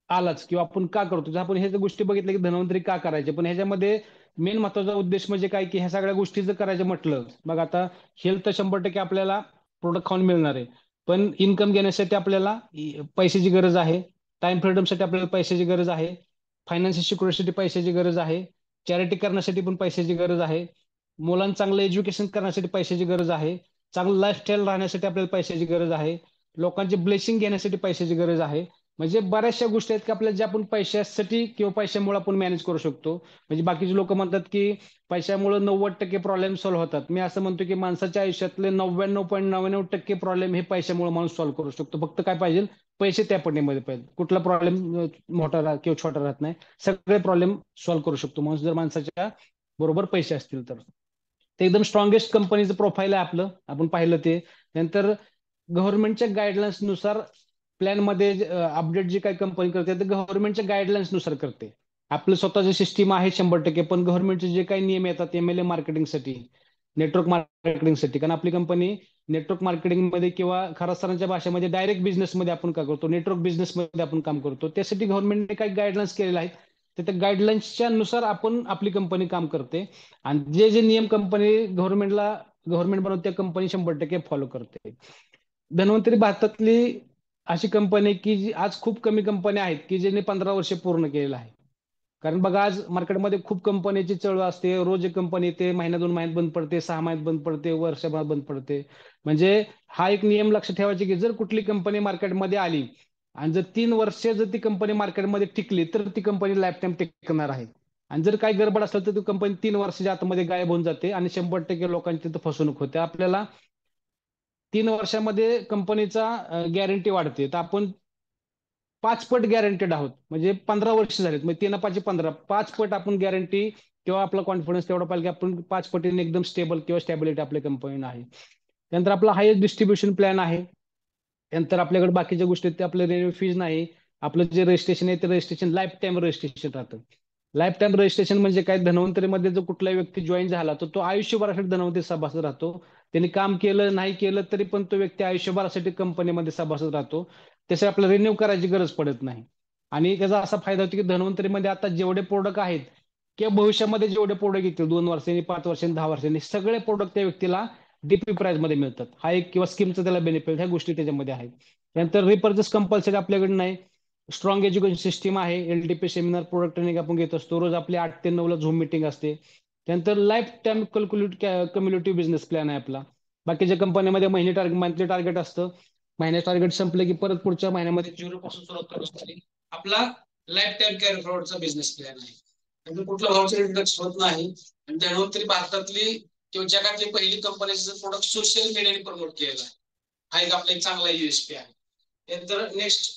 आलाच किंवा आपण का करतो, जर आपण ह्या गोष्टी बघितल्या की धन्वंतरी का करायचे, पण ह्याच्यामध्ये मेन महत्वाचा उद्देश म्हणजे काय की ह्या सगळ्या गोष्टी जर करायचं म्हटलं, बघ आता हेल्थ तर 100% आपल्याला प्रोडक्ट खाऊन मिळणार आहे. पण इन्कम घेण्यासाठी आपल्याला पैशाची गरज आहे. टाइम फ्रीडमसाठी आपल्याला पैशाची गरज आहे. फायनान्शियल सिक्युरिटीसाठी पैशाची गरज आहे. चॅरिटी करण्यासाठी पण पैशाची गरज आहे. मुलांना चांगलं एज्युकेशन करण्यासाठी पैशाची गरज आहे. चांगलं लाईफस्टाईल राहण्यासाठी आपल्याला पैशाची गरज आहे. लोकांचे ब्लेसिंग घेण्यासाठी पैशाची गरज आहे. म्हणजे बऱ्याचशा गोष्टी आहेत की आपल्याला जे आपण पैशासाठी किंवा पैशामुळे आपण मॅनेज करू शकतो. म्हणजे बाकीचे लोक म्हणतात की पैशामुळे 90% प्रॉब्लेम सॉल्व्ह होतात. मी असं म्हणतो की माणसाच्या आयुष्यातले 99.99% प्रॉब्लेम हे पैशामुळे माणूस सॉल्व्ह करू शकतो. फक्त काय पाहिजे, पैसे त्या पटीमध्ये पाहिजे. कुठला प्रॉब्लेम मोठा किंवा छोटा राहत नाही. सगळे प्रॉब्लेम सॉल्व्ह करू शकतो माणूस जर माणसाच्या बरोबर पैसे असतील तर. ते एकदम स्ट्रॉंगेस्ट कंपनीचं प्रोफाईल आहे आपलं, आपण पाहिलं ते. नंतर गव्हर्नमेंटच्या गाईडलाईन्स नुसार प्लॅन मध्ये अपडेट जे काही कंपनी करते ते गव्हर्नमेंटच्या गाईडलाईन्स नुसार करते. आपलं स्वतःची सिस्टीम आहे 100%, पण गव्हर्नमेंटचे जे काही नियम येतात एमएलए मार्केटिंगसाठी, नेटवर्क मार्केटिंगसाठी, कारण आपली कंपनी नेटवर्क मार्केटिंग मध्ये किंवा खरा सरांच्या भाषेमध्ये डायरेक्ट बिझनेस मध्ये आपण काय करतो, नेटवर्क बिझनेस मध्ये आपण काम करतो. त्यासाठी गव्हर्नमेंटने काही गाईडलाईन्स केलेले आहेत. तर त्या गाईडलाईन्सच्या नुसार आपण आपली कंपनी काम करते. आणि जे जे नियम कंपनी गव्हर्नमेंट बनवते त्या कंपनी 100% फॉलो करते. धन्वंतरी भारतातली अशी कंपनी आहे की आज खूप कमी कंपन्या आहेत की ज्यांनी 15 वर्ष पूर्ण केलेलं आहे. कारण बघा आज मार्केटमध्ये खूप कंपन्याची चळवळ असते. रोज एक कंपनी येते, महिना 2 महिन्यात बंद पडते, 6 महिन्यात बंद पडते, वर्षभरात बंद पडते. म्हणजे हा एक नियम लक्षात ठेवायचा की जर कुठली कंपनी मार्केटमध्ये आली आणि जर 3 वर्ष जर ती कंपनी मार्केटमध्ये टिकली तर ती कंपनी लाईफ टाईम टिकणार आहे. आणि जर काही गडबड असेल तर ती कंपनी 3 वर्षाच्या आतमध्ये गायब होऊन जाते आणि 100% लोकांची तिथं फसवणूक होते. आपल्याला 3 वर्षामध्ये कंपनीचा गॅरंटी वाढते, तर आपण 5 पट गॅरंटेड आहोत. म्हणजे 15 वर्ष झालेत, म्हणजे 3 5 15 5 पट आपण गॅरंटी किंवा आपला कॉन्फिडन्स तेवढा पाहिजे की आपण 5 पटीने एकदम स्टेबल किंवा स्टॅबिलिटी आपल्या कंपनीनं आहे. त्यानंतर आपला हायस्ट डिस्ट्रीब्युशन प्लॅन आहे. त्यानंतर आपल्याकडे बाकीच्या गोष्टी आहेत, ते आपलं रेल्वे फीज नाही. आपलं जे रजिस्ट्रेशन आहे ते रजिस्ट्रेशन लाईफ टाईम रजिस्ट्रेशन राहतं. लाईफ टाईम रजिस्ट्रेशन म्हणजे काय, धन्वंतरीमध्ये जो कुठलाही व्यक्ती जॉईन झाला तर तो आयुष्यभरासाठी धन्वंतरी सभासद राहतो. त्यांनी काम केलं नाही केलं तरी पण तो व्यक्ती आयुष्यभरासाठी कंपनीमध्ये सभासद राहतो. त्यासाठी आपल्याला रिन्यू करायची गरज पडत नाही. आणि त्याचा असा फायदा होतो की धन्वंतरीमध्ये आता जेवढे प्रोडक्ट आहेत किंवा भविष्यामध्ये जेवढे प्रोडक्ट येतील 2 वर्षांनी, 5 वर्षांनी, 10 वर्षांनी, सगळे प्रोडक्ट त्या व्यक्तीला डीपी प्राइस मध्ये मिळतात. हा एक किंवा स्कीमचा त्याला बेनिफिट, ह्या गोष्टी त्याच्यामध्ये आहेत. त्यानंतर रिपर्चेस कंपल्सरी आपल्याकडे नाही. स्ट्रॉंग एज्युकेशन सिस्टीम आहे. एलडीपी सेमिनार, प्रोडक्ट ट्रेनिंग आपण घेत असतो. रोज आपली 8 ते 9 ला झूम मिटिंग असते. त्यानंतर life time community business plan आहे आपला. बाकीच्या कंपन्यांमध्ये मंथली टार्गेट असतं. महिन्याचं टार्गेट संपलं की परत पुढच्या महिन्यामध्ये 0 पासून सुरुवात करावी लागते. आपला लाईफ टाईम कॅरी फॉरवर्डचा बिझनेस प्लॅन आहे. म्हणजे कुठला व्हाउचर इंडेक्स होत नाही. आणि त्यानंतर भारतातली किंवा जगातली पहिली कंपनीचं प्रोडक्ट सोशल मीडियाने प्रमोट केलेला आहे. हा एक आपला एक चांगला युएसपी आहे. त्यानंतर नेक्स्ट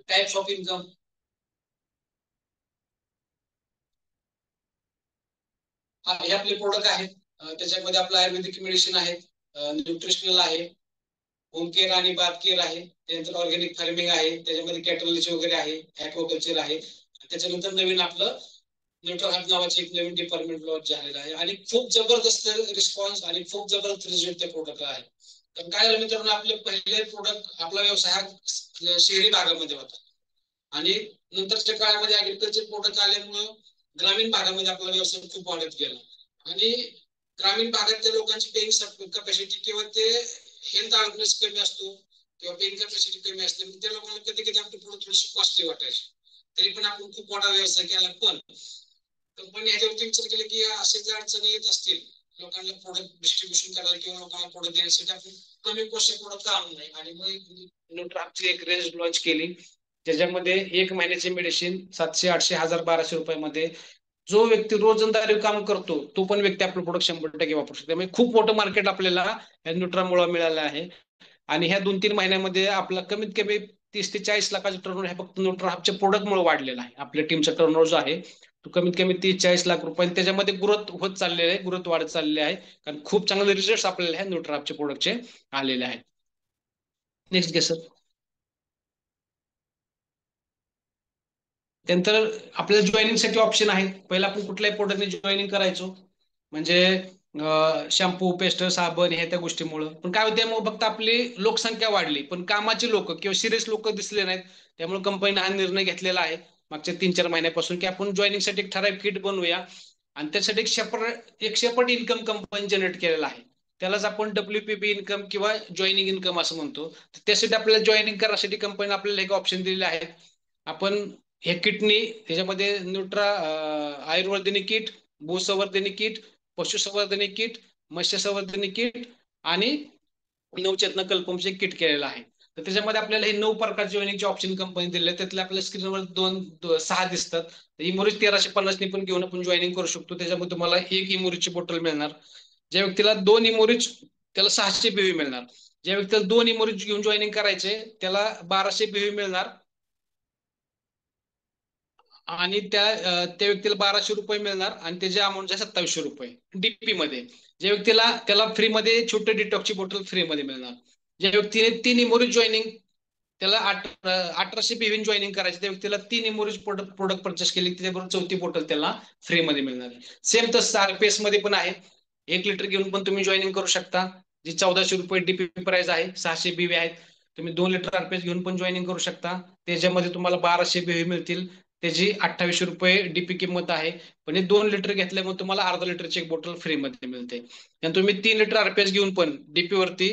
टाइप्स ऑफ इन्कम. हे आपले प्रोडक्ट आहेत. त्याच्यामध्ये आपलं आयुर्वेदिक मेडिसिन आहे, न्यूट्रिशनल आहे, होम केअर आणि बाथ केअर आहे. त्यानंतर ऑर्गॅनिक फार्मिंग आहे, त्याच्यामध्ये कॅटरलिस्ट वगैरे आहे, ॲक्वाकल्चर आहे. त्याच्यानंतर नवीन आपलं न्यूट्रल हब नावाचे एक नवीन डिपार्टमेंट लॉन्च झालेलं आहे आणि खूप जबरदस्त रिस्पॉन्स आणि खूप जबरदस्त रिझल्ट त्या प्रोडक्टला आहे. तर काय झालं मित्रांनो, आपले पहिले प्रोडक्ट, आपला व्यवसाय हा शहरी भागामध्ये होता आणि नंतरच्या काळामध्ये ऍग्रिकल्चर प्रोडक्ट आल्यामुळं ग्रामीण भागामध्ये आपला व्यवसाय खूप वाढत गेला. आणि ग्रामीण भागातल्या लोकांची पेइंग कॅपॅसिटी किंवा ते हेल्थ अवेअरनेस कमी असतो किंवा पेइंग कॅपॅसिटी कमी असते, त्या लोकांना कधी कधी आपले प्रोडक्ट थोडीशी कॉस्टली वाटायचे. तरी पण आपण खूप मोठा व्यवसाय केला. पण कंपनी ह्याच्यावरती विचार केला की असे जर अडचणी येत असतील लोकांना प्रोडक्ट डिस्ट्रीब्युशन करायला किंवा लोकांना प्रोडक्ट देण्यासाठी, आपण कमी कॉस्ट प्रोडक्ट आणू नये. आणि मग न्यूट्रापची एक रेंज लॉन्च केली, ज्याच्यामध्ये एक महिन्याचे मेडिसिन 700, 800, 1000, 1200 रुपयामध्ये जो व्यक्ती रोजंदारी काम करतो तो पण व्यक्ती आपलं प्रोडक्ट 100% वापरू शकतो. म्हणजे खूप मोठं मार्केट आपल्याला या न्यूट्रामुळे मिळालं आहे. आणि ह्या 2-3 महिन्यामध्ये आपला कमीत कमी 30 ते 40 लाखाचा टर्नओव्हर हे फक्त न्यूट्रा हबच्या प्रोडक्टमुळे वाढलेला आहे. आपल्या टीमचा टर्नओव्हर जो आहे तो कमीत कमी 30-40 लाख रुपये, त्याच्यामध्ये ग्रोथ होत चाललेले आहे, ग्रोथ वाढत चाललेली आहे. कारण खूप चांगले रिझल्ट आपल्याला ह्या न्यूट्रा हबच्या प्रोडक्टचे आलेले आहेत. नेक्स्ट घे सर. त्यानंतर आपल्याला जॉईनिंगसाठी ऑप्शन आहेत. पहिला आपण कुठल्याही प्रोडक्टने जॉईनिंग करायचो, म्हणजे शॅम्पू, पेस्ट, साबण, हे त्या गोष्टीमुळं. पण काय होते, मग फक्त आपली लोकसंख्या वाढली पण कामाची लोक किंवा सिरियस लोक दिसले नाहीत. त्यामुळे कंपनीने हा निर्णय घेतलेला आहे मागच्या 3-4 महिन्यापासून की आपण जॉईनिंगसाठी एक ठराविक किट बनवूया आणि त्यासाठी एक सेपरेट इन्कम कंपनी जनरेट केलेला आहे. त्यालाच आपण WPP इन्कम किंवा जॉईनिंग इन्कम असं म्हणतो. त्यासाठी आपल्याला जॉईनिंग करण्यासाठी कंपनी आपल्याला एक ऑप्शन दिलेले आहे. आपण हे किटनी, त्याच्यामध्ये Nutra Ayurvardhini kit, Bhusamvardhini kit, Pashusamvardhini kit, Matsyasamvardhini kit आणि नवचेतना कल्पमचे किट केलेलं आहे. तर त्याच्यामध्ये आपल्याला हे 9 प्रकारचे जॉईनिंगचे ऑप्शन कंपनी दिले. त्यातले आपल्या स्क्रीनवर 6 दिसतात. इमोरिज 1350 पण घेऊन आपण जॉईनिंग करू शकतो. त्याच्यामध्ये तुम्हाला एक इमोरिजची बॉटल मिळणार. ज्या व्यक्तीला 2 इमोरिज, त्याला 600 बीव्ही मिळणार. ज्या व्यक्तीला 2 इमोरिज घेऊन जॉईनिंग करायचे त्याला 1200 बीव्ही मिळणार. आणि त्या व्यक्तीला 1200 रुपये मिळणार आणि त्याची अमाऊंट आहे 2700 रुपये डीपी मध्ये. ज्या व्यक्तीला, त्याला फ्रीमध्ये छोटे डिटॉक्सची बॉटल फ्रीमध्ये मिळणार. ज्या व्यक्तीने 3 इमोरिज जॉईनिंग, त्याला 1800 बीव्ही जॉईनिंग करायचे, त्या व्यक्तीला 3 इमोरिज प्रोडक्ट परचेस केले त्याच्याबरोबर 4थी बॉटल त्याला फ्रीमध्ये मिळणार आहे. सेम तसं आरपीएस मध्ये पण आहे. 1 लिटर घेऊन पण तुम्ही जॉईनिंग करू शकता, जी 1400 रुपये डीपी प्राइस आहे. 600 बीव्ही आहेत. तुम्ही 2 लिटर आरपीएस घेऊन पण जॉईनिंग करू शकता. त्याच्यामध्ये तुम्हाला 1200 बीव्ही मिळतील. त्याची 2800 रुपये डीपी किंमत आहे. पण हे 2 लिटर घेतल्यामुळे तुम्हाला अर्धा लिटरची एक बॉटल फ्रीमध्ये मिळते. आणि तुम्ही 3 लिटर आरपीएस घेऊन पण डीपी वरती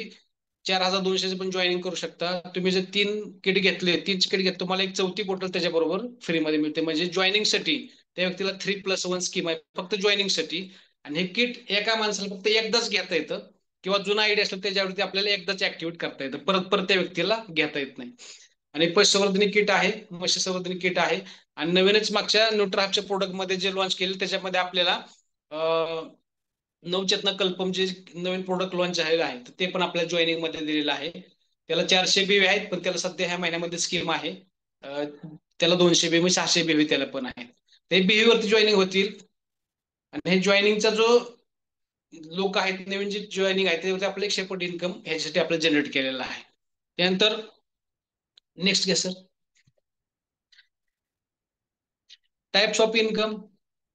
4200 पण जॉईनिंग करू शकता. तुम्ही जर 3 किट घेतले तुम्हाला एक 4थी बॉटल त्याच्याबरोबर फ्रीमध्ये मिळते. म्हणजे जॉईनिंगसाठी त्या व्यक्तीला 3+1 स्कीम आहे फक्त जॉईनिंगसाठी. आणि हे किट एका माणसाला फक्त एकदाच घेता येतं किंवा जुना आयडी असेल त्याच्यावरती आपल्याला एकदाच ऍक्टिव्हेट करता येतं, परत परत त्या व्यक्तीला घेता येत नाही. आणि पशुसंवर्धनी किट आहे, मत्स्यसंवर्धनी किट आहे. आणि नवीनच मागच्या न्यूट्राहबच्या प्रोडक्ट मध्ये जे लॉन्च केले त्याच्यामध्ये आपल्याला नवचेतना कल्पम जे नवीन प्रोडक्ट लॉन्च झालेलं आहे ते पण आपल्या जॉईनिंग मध्ये दिलेलं आहे. त्याला 400 बीव्ही आहेत पण त्याला सध्या ह्या महिन्यामध्ये स्कीम आहे. त्याला 200 बीव्ही, 600 बीव्ही त्याला पण आहे. ते बीव्ही वरती जॉईनिंग होतील. आणि हे जॉईनिंगचा जो लोक आहेत नवीन जे जॉईनिंग आहे त्यावरती आपलं एक सेपरेट इन्कम ह्याच्यासाठी आपलं जनरेट केलेलं आहे. त्यानंतर नेक्स्ट घ्या सर. Types of income.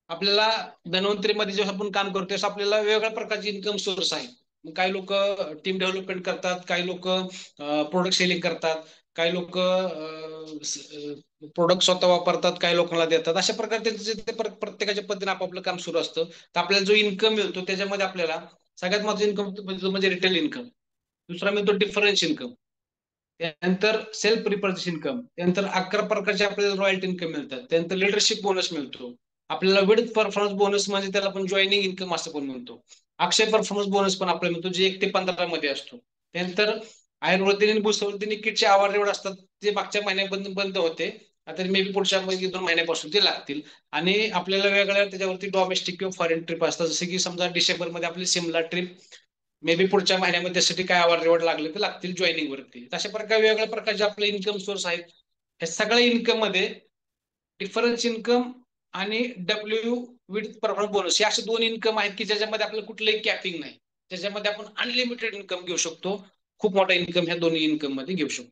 आपल्याला धन्वंतरीमध्ये जेव्हा आपण काम करतो तेव्हा आपल्याला वेगवेगळ्या प्रकारचे इन्कम सोर्स आहेत. काही लोक टीम डेव्हलपमेंट करतात, काही लोक प्रोडक्ट सेलिंग करतात, काही लोक प्रोडक्ट स्वतः वापरतात, काही लोकांना देतात. अशा प्रकारे प्रत्येकाच्या पद्धतीने आपापलं काम सुरू असतं. तर आपल्याला जो इन्कम मिळतो त्याच्यामध्ये आपल्याला सगळ्यात महत्त्वाचा इन्कम म्हणजे रिटेल इन्कम. दुसरा मिळतो डिफरन्स इन्कम. त्यानंतर सेल्फ रिपर्चेस इन्कम. त्यानंतर 11 प्रकारचे आपल्याला रॉयल्टी इन्कम मिळतात. त्यानंतर लिडरशिप बोनस मिळतो. आपल्याला विथ परफॉर्मन्स बोनस म्हणजे त्याला आपण जॉईनिंग इन्कम असं पण म्हणतो. अक्षय परफॉर्मन्स बोनस पण आपल्याला मिळतो, जे 1 ते 15 मध्ये असतो. त्यानंतर आयुर्वेदिक आणि भूसंवर्धनी किटचे आवार निवड असतात, जे मागच्या महिन्यात बंद होते. आता मे बी पुढच्या 2 महिन्यापासून ते लागतील. आणि आपल्याला वेगवेगळ्या त्याच्यावरती डोमेस्टिक किंवा फॉरेन ट्रिप असतात. जसे की समजा डिसेंबरमध्ये आपली सिमला ट्रिप, मे बी पुढच्या महिन्यामध्ये त्यासाठी काय आवार निवड लागले तर लागतील जॉईनिंग वरती. अशा प्रकारे वेगवेगळ्या प्रकारचे आपले इन्कम सोर्स आहेत. हे सगळ्या इन्कम मध्ये डिफरन्स इन्कम आणि डब्ल्यू विथ परफॉर्मन्स बोनस हे असे 2 इन्कम आहेत की ज्याच्यामध्ये आपल्याला कुठलंही कॅपिंग नाही. त्याच्यामध्ये आपण अनलिमिटेड इन्कम घेऊ शकतो. खूप मोठा इन्कम ह्या दोन्ही इन्कम मध्ये घेऊ शकतो.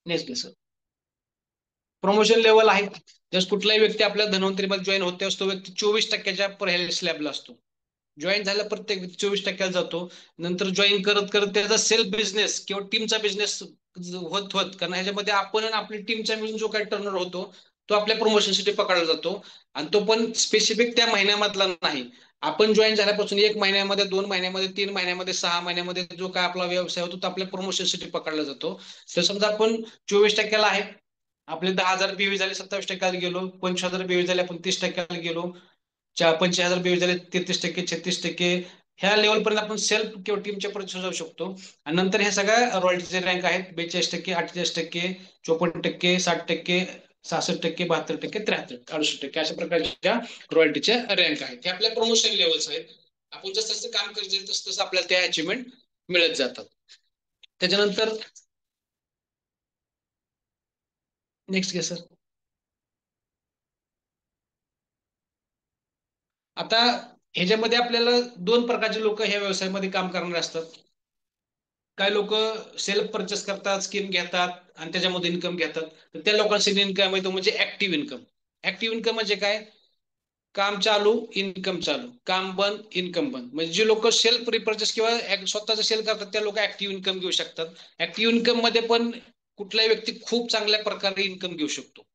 Next sir. प्रमोशन लेवल आहे. जस कुठलाही व्यक्ती आपल्या धन्वंतरीमध्ये जॉईन होते असतो, व्यक्ती 24% स्लॅबला असतो. जॉईन झाला प्रत्येक व्यक्ती 24% जातो. नंतर जॉईन करत करत त्याचा सेल्फ बिझनेस किंवा टीमचा बिझनेस होत होत, कारण ह्याच्यामध्ये आपण आणि आपली टीमचा मिळून जो काही टर्नर होतो तो आपल्या प्रमोशनसाठी पकडला जातो. आणि तो पण स्पेसिफिक त्या महिन्यामधला नाही. आपण जॉईन झाल्यापासून 1 महिन्यामध्ये, 2 महिन्यामध्ये, 3 महिन्यामध्ये, 6 महिन्यामध्ये जो काय आपला व्यवसाय होतो तो आपल्या प्रमोशनसाठी पकडला जातो. तर समजा आपण 24%ला आहे, आपले 10,000 बीव्ही झाले, 27% गेलो, 25,000 बीव्ही झाले, आपण 30% गेलो, 85,000 बीव्ही झाले, 33%, 36%, ह्या लेवलपर्यंत आपण सेल्फ किंवा टीमच्या पर्यंत जाऊ शकतो. आणि नंतर ह्या सगळ्या रॉयल्टीचे रँक आहेत 42%, 48%, 54%, 60%, 66%, 72%, 73%, 68% अशा प्रकारच्या रॉयल्टीच्या रँक आहेत. हे आपल्या प्रमोशन लेवल्स आहेत. आपण जसं जसं काम करत जाईल तसं तसं आपल्याला त्या अचिव्हमेंट मिळत जातात. त्याच्यानंतर नेक्स्ट घे सर. आता ह्याच्यामध्ये आपल्याला 2 प्रकारचे लोक ह्या व्यवसायामध्ये काम करणारे असतात. काही लोक सेल्फ परचेस करतात, स्कीम घेतात आणि त्याच्यामध्ये इन्कम घेतात. तर त्या लोकांसाठी इन्कम येतो म्हणजे ऍक्टिव्ह इन्कम. ऍक्टिव्ह इन्कम म्हणजे काय? काम चालू इन्कम चालू, काम बंद इन्कम बंद. म्हणजे जे लोक सेल्फ रिपर्चेस किंवा स्वतःचं सेल करतात त्या लोक ऍक्टिव्ह इन्कम घेऊ शकतात. ऍक्टिव्ह इन्कम मध्ये पण कुठलाही व्यक्ती खूप चांगल्या प्रकारे इन्कम घेऊ शकतो.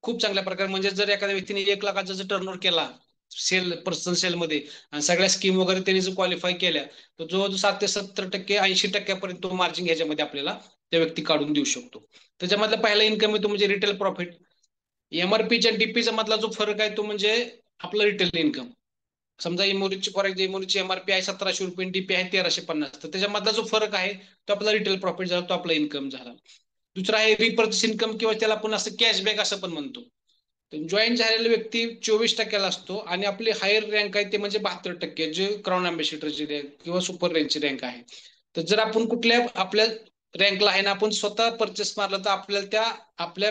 खूप चांगल्या प्रकारे म्हणजे जर एखाद्या व्यक्तीने 1 लाखाचा जर टर्नओव्हर केला सेल, पर्सनल सेल मध्ये, आणि सगळ्या स्कीम वगैरे त्यांनी जर क्वालिफाय केल्या, तर जो 7 ते 70%, 80% तो मार्जिन ह्याच्यामध्ये आपल्याला त्या व्यक्ती काढून देऊ शकतो. त्याच्यामधला पहिला इन्कम येतो म्हणजे रिटेल प्रॉफिट. एमआरपीच्या डीपीचा मधला जो फरक आहे तो म्हणजे आपलं रिटेल इन्कम. समजा इमोरीची फॉर एक्झाम्पल इमोरीची एमआरपी आहे 1700 रुपये, डीपी आहे 1350, तर त्याच्यामधला जो फरक आहे तो आपला रिटेल प्रॉफिट झाला, तो आपला इन्कम झाला. दुसरा आहे रिपर्चेस इन्कम किंवा त्याला आपण असं कॅशबॅक असं पण म्हणतो. जॉईन झालेला व्यक्ती 24%ला असतो आणि आपली हायर रँक आहे ते म्हणजे 72%, जे क्राऊन अँबॅसिडरची रँक किंवा सुपर रेंजची रँक आहे. तर जर आपण कुठल्या आपल्या रँकला आहे ना आपण स्वतः परचेस मारलं तर आपल्याला त्या आपल्या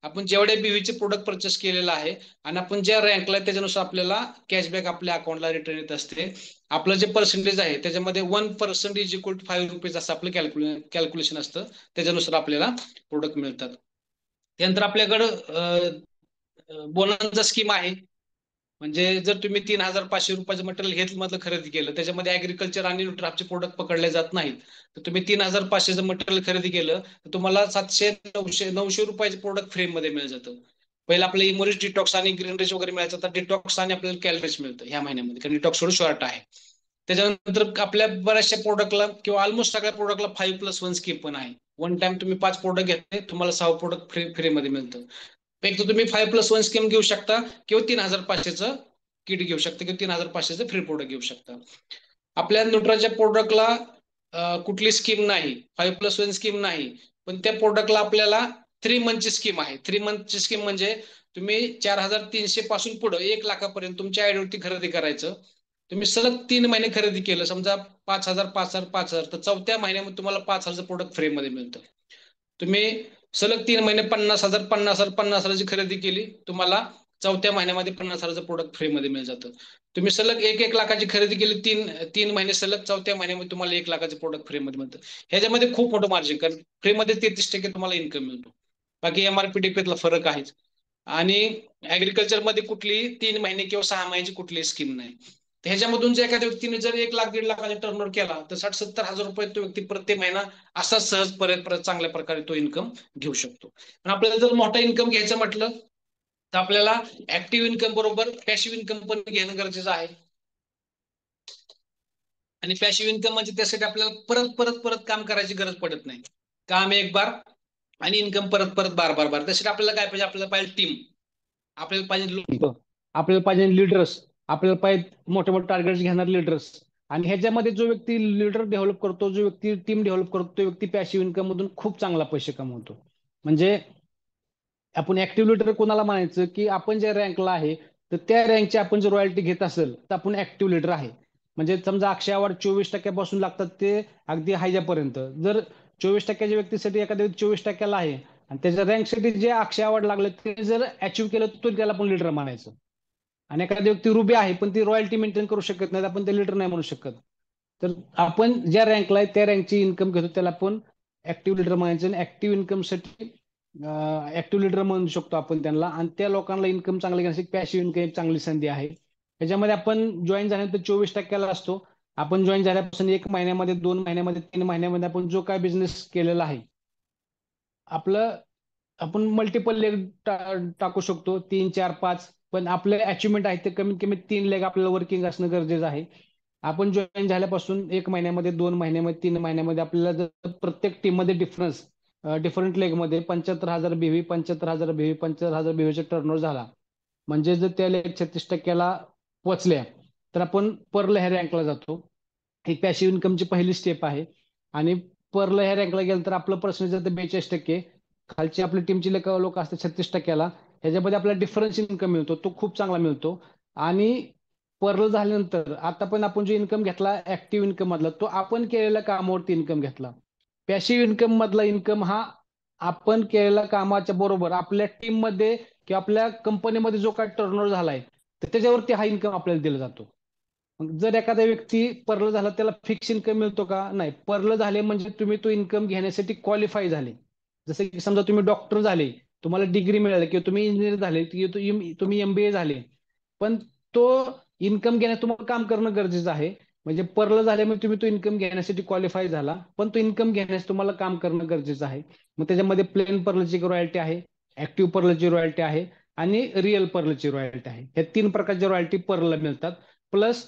आपण जेवढ्या बीव्हीचे प्रोडक्ट परचेस केलेला आहे आणि आपण ज्या रँकला त्याच्यानुसार आपल्याला कॅशबॅक आपल्या अकाउंटला रिटर्न येत असते. आपलं जे पर्सेंटेज आहे त्याच्यामध्ये 1% इज इक्वल टू 5 रुपीज असं आपलं कॅल्क्युलेशन असतं. त्याच्यानुसार आपल्याला प्रोडक्ट मिळतात. त्यानंतर आपल्याकडं बोनसचा स्कीम आहे. म्हणजे जर तुम्ही 3,500 रुपयाचं मटेरियल घेतलं खरेदी केलं, त्याच्यामध्ये ऍग्रिकल्चर आणि न्यूट्रापचे प्रोडक्ट पकडले जात नाहीत, तर तुम्ही 3,500चं मटेरियल खरेदी केलं तर तुम्हाला 700-900 रुपयाचे प्रोडक्ट फ्री मध्ये मिळून जातं. पहिला आपलं इमोरिस डिटॉक्स आणि ग्रीन रिच वगैरे मिळायचं, तर डिटॉक्स आणि आपल्याला कॅलरिच मिळतं ह्या महिन्यामध्ये, कारण डिटॉक्स थोडं शॉर्ट आहे. त्याच्यानंतर आपल्या बऱ्याचशा प्रोडक्टला किंवा ऑलमोस्ट सगळ्या प्रोडक्टला 5+1 स्कीम पण आहे. वन टाइम तुम्ही 5 प्रोडक्ट घेतले तुम्हाला 6 प्रोडक्ट फ्रीमध्ये मिळतं. एक तर तुम्ही 5+1 स्कीम घेऊ शकता किंवा 3,500चं किट घेऊ शकता किंवा 3,500चं फ्री प्रोडक्ट घेऊ शकता. आपल्या न्यूट्राच्या प्रोडक्टला कुठली स्कीम नाही, 5+1 स्कीम नाही, पण त्या प्रोडक्टला आपल्याला 3 मंथची स्कीम आहे. 3 मंथची स्कीम म्हणजे तुम्ही 4,300 पासून पुढे 1 लाखापर्यंत तुमच्या आयडीवरती खरेदी करायचं. तुम्ही सलग 3 महिने खरेदी केलं, समजा 5,000, 5,000, 5,000, तर 4थ्या महिन्यामध्ये तुम्हाला 5,000चं प्रोडक्ट फ्रीमध्ये मिळतं. तुम्ही सलग 3 महिने 50,000, 50,000, 50,000ची खरेदी केली, तुम्हाला 4थ्या महिन्यामध्ये 50,000चं प्रोडक्ट फ्रीमध्ये मिळून जातं. तुम्ही सलग 1-1 लाखाची खरेदी केली, 3 महिने सलग, 4थ्या महिन्यामध्ये तुम्हाला 1 लाखाचं प्रोडक्ट फ्रीमध्ये मिळतं. ह्याच्यामध्ये खूप मोठं मार्जिन, कारण फ्रीमध्ये 33% तुम्हाला इन्कम मिळतो. बाकी एमआरपी डीपीतला फरक आहेच. आणि ऍग्रिकल्चर मध्ये कुठली 3 महिने किंवा 6 महिन्याची कुठलीही स्कीम नाही. ह्याच्यामधून जर एखाद्या व्यक्तीने जर 1 लाख 1.5 लाखाचा टर्नओव्हर केला तर 60-70 हजार रुपये तो व्यक्ती प्रत्येक महिना असा सहज चांगल्या प्रकारे तो इन्कम घेऊ शकतो. पण आपल्याला जर मोठा इन्कम घ्यायचं म्हटलं तर आपल्याला ऍक्टिव्ह इन्कम बरोबर पॅसिव्ह इन्कम पण घेणं गरजेचं आहे. आणि पॅसिव्ह इन्कम म्हणजे त्यासाठी आपल्याला परत परत परत काम करायची गरज पडत नाही. काम एक बार आणि इन्कम परत परत बार बार बार. त्यासाठी आपल्याला काय पाहिजे, आपल्याला पाहिजे टीम, आपल्याला पाहिजे आपल्याला पाहिजे लीडर्स, आपल्याला पाहिजे मोठे मोठे टार्गेट्स घेणार लीडर्स. आणि ह्याच्यामध्ये जो व्यक्ती लीडर डेव्हलप करतो, जो व्यक्ती टीम डेव्हलप करतो, तो व्यक्ती पॅसिव्ह इन्कम मधून खूप चांगला पैसे कमवतो. म्हणजे आपण ऍक्टिव्ह लीडर कोणाला म्हणायचं, की आपण ज्या रँकला आहे तर त्या रँकची आपण जर रॉयल्टी घेत असेल तर आपण ऍक्टिव्ह लीडर आहे. म्हणजे समजा अक्षय अवॉर्ड 24% लागतात ते अगदी हायजापर्यंत. जर 24% व्यक्तीसाठी एखाद्या 24% आहे आणि त्याच्या रँकसाठी जे अक्षय अवॉर्ड लागले ते जर अचीव्ह केलं तर त्याला आपण लीडर म्हणायचं. आणि एखादी व्यक्ती रुबी आहे पण ती रॉयल्टी मेंटेन करू शकत नाही, आपण ते लीडर नाही म्हणू शकत. तर आपण ज्या रँकला आहे त्या रँकची इन्कम घेतो त्याला आपण ऍक्टिव्ह लीडर म्हणायचं. आणि ऍक्टिव्ह इन्कमसाठी ऍक्टिव्ह लीडर म्हणू शकतो आपण त्यांना. आणि त्या लोकांना इन्कम चांगलं घेण्यासाठी पॅसिव्ह इन्कम एक चांगली संधी आहे. त्याच्यामध्ये आपण जॉईन झाल्यानंतर 24%ला असतो. आपण जॉईन झाल्यापासून 1 महिन्यामध्ये, 2 महिन्यामध्ये, 3 महिन्यामध्ये आपण जो काय बिझनेस केलेला आहे आपलं, आपण मल्टिपल लेग टाकू शकतो, 3, 4, 5. पण आपले अचिव्हमेंट आहे ते कमीत कमी 3 लेग आपल्याला वर्किंग असणं गरजेचं आहे. आपण जॉईन झाल्यापासून 1 महिन्यामध्ये, 2 महिन्यामध्ये, 3 महिन्यामध्ये आपल्याला जर प्रत्येक टीम मध्ये डिफरंट लेग मध्ये 75,000 बीव्ही, 75,000 बीव्ही, 75,000 बीव्हीचा टर्नओव्हर झाला, म्हणजे जर त्या लेग 36%ला पोहोचल्या तर आपण पर्ल ह्या रँकला जातो. ही पॅसिव्ह इन्कमची पहिली स्टेप आहे. आणि पर्ल ह्या रँकला गेलं तर आपलं पर्सेंटेज जातं 42%. खालची आपली टीमची लोक असतात 36%ला. ह्याच्यामध्ये आपल्याला डिफरन्स इन्कम मिळतो, तो खूप चांगला मिळतो. आणि पर्ल झाल्यानंतर आता पण आपण जो इन्कम घेतला ऍक्टिव्ह इन्कम मधला, तो आपण केलेल्या कामावरती इन्कम घेतला. पॅसिव्ह इन्कम मधला इन्कम हा आपण केलेल्या कामाच्या बरोबर आपल्या टीम मध्ये किंवा आपल्या कंपनीमध्ये जो काय टर्नओव्हर झालाय तर त्याच्यावरती हा इन्कम आपल्याला दिला जातो. मग जर एखादा व्यक्ती पर्ल झाला त्याला फिक्स इन्कम मिळतो का? नाही. पर्ल झाले म्हणजे तुम्ही तो इन्कम घेण्यासाठी क्वालिफाय झाले. जसं की समजा तुम्ही डॉक्टर झाले, तुम्हाला डिग्री मिळाली, किंवा तुम्ही इंजिनियर झाले, तुम्ही एमबीए झाले, पण तो इन्कम घेण्यास तुम्हाला काम करणं गरजेचं आहे. म्हणजे पर्ल झाल्यामुळे तुम्ही तो इन्कम घेण्यासाठी क्वालिफाय झाला, पण तो इन्कम घेण्यास तुम्हाला काम करणं गरजेचं आहे. मग त्याच्यामध्ये प्लेन पर्लची रॉयल्टी आहे, ऍक्टिव्ह पर्लची रॉयल्टी आहे आणि रिअल पर्लची रॉयल्टी आहे. या 3 प्रकारच्या रॉयल्टी पर्लला मिळतात. प्लस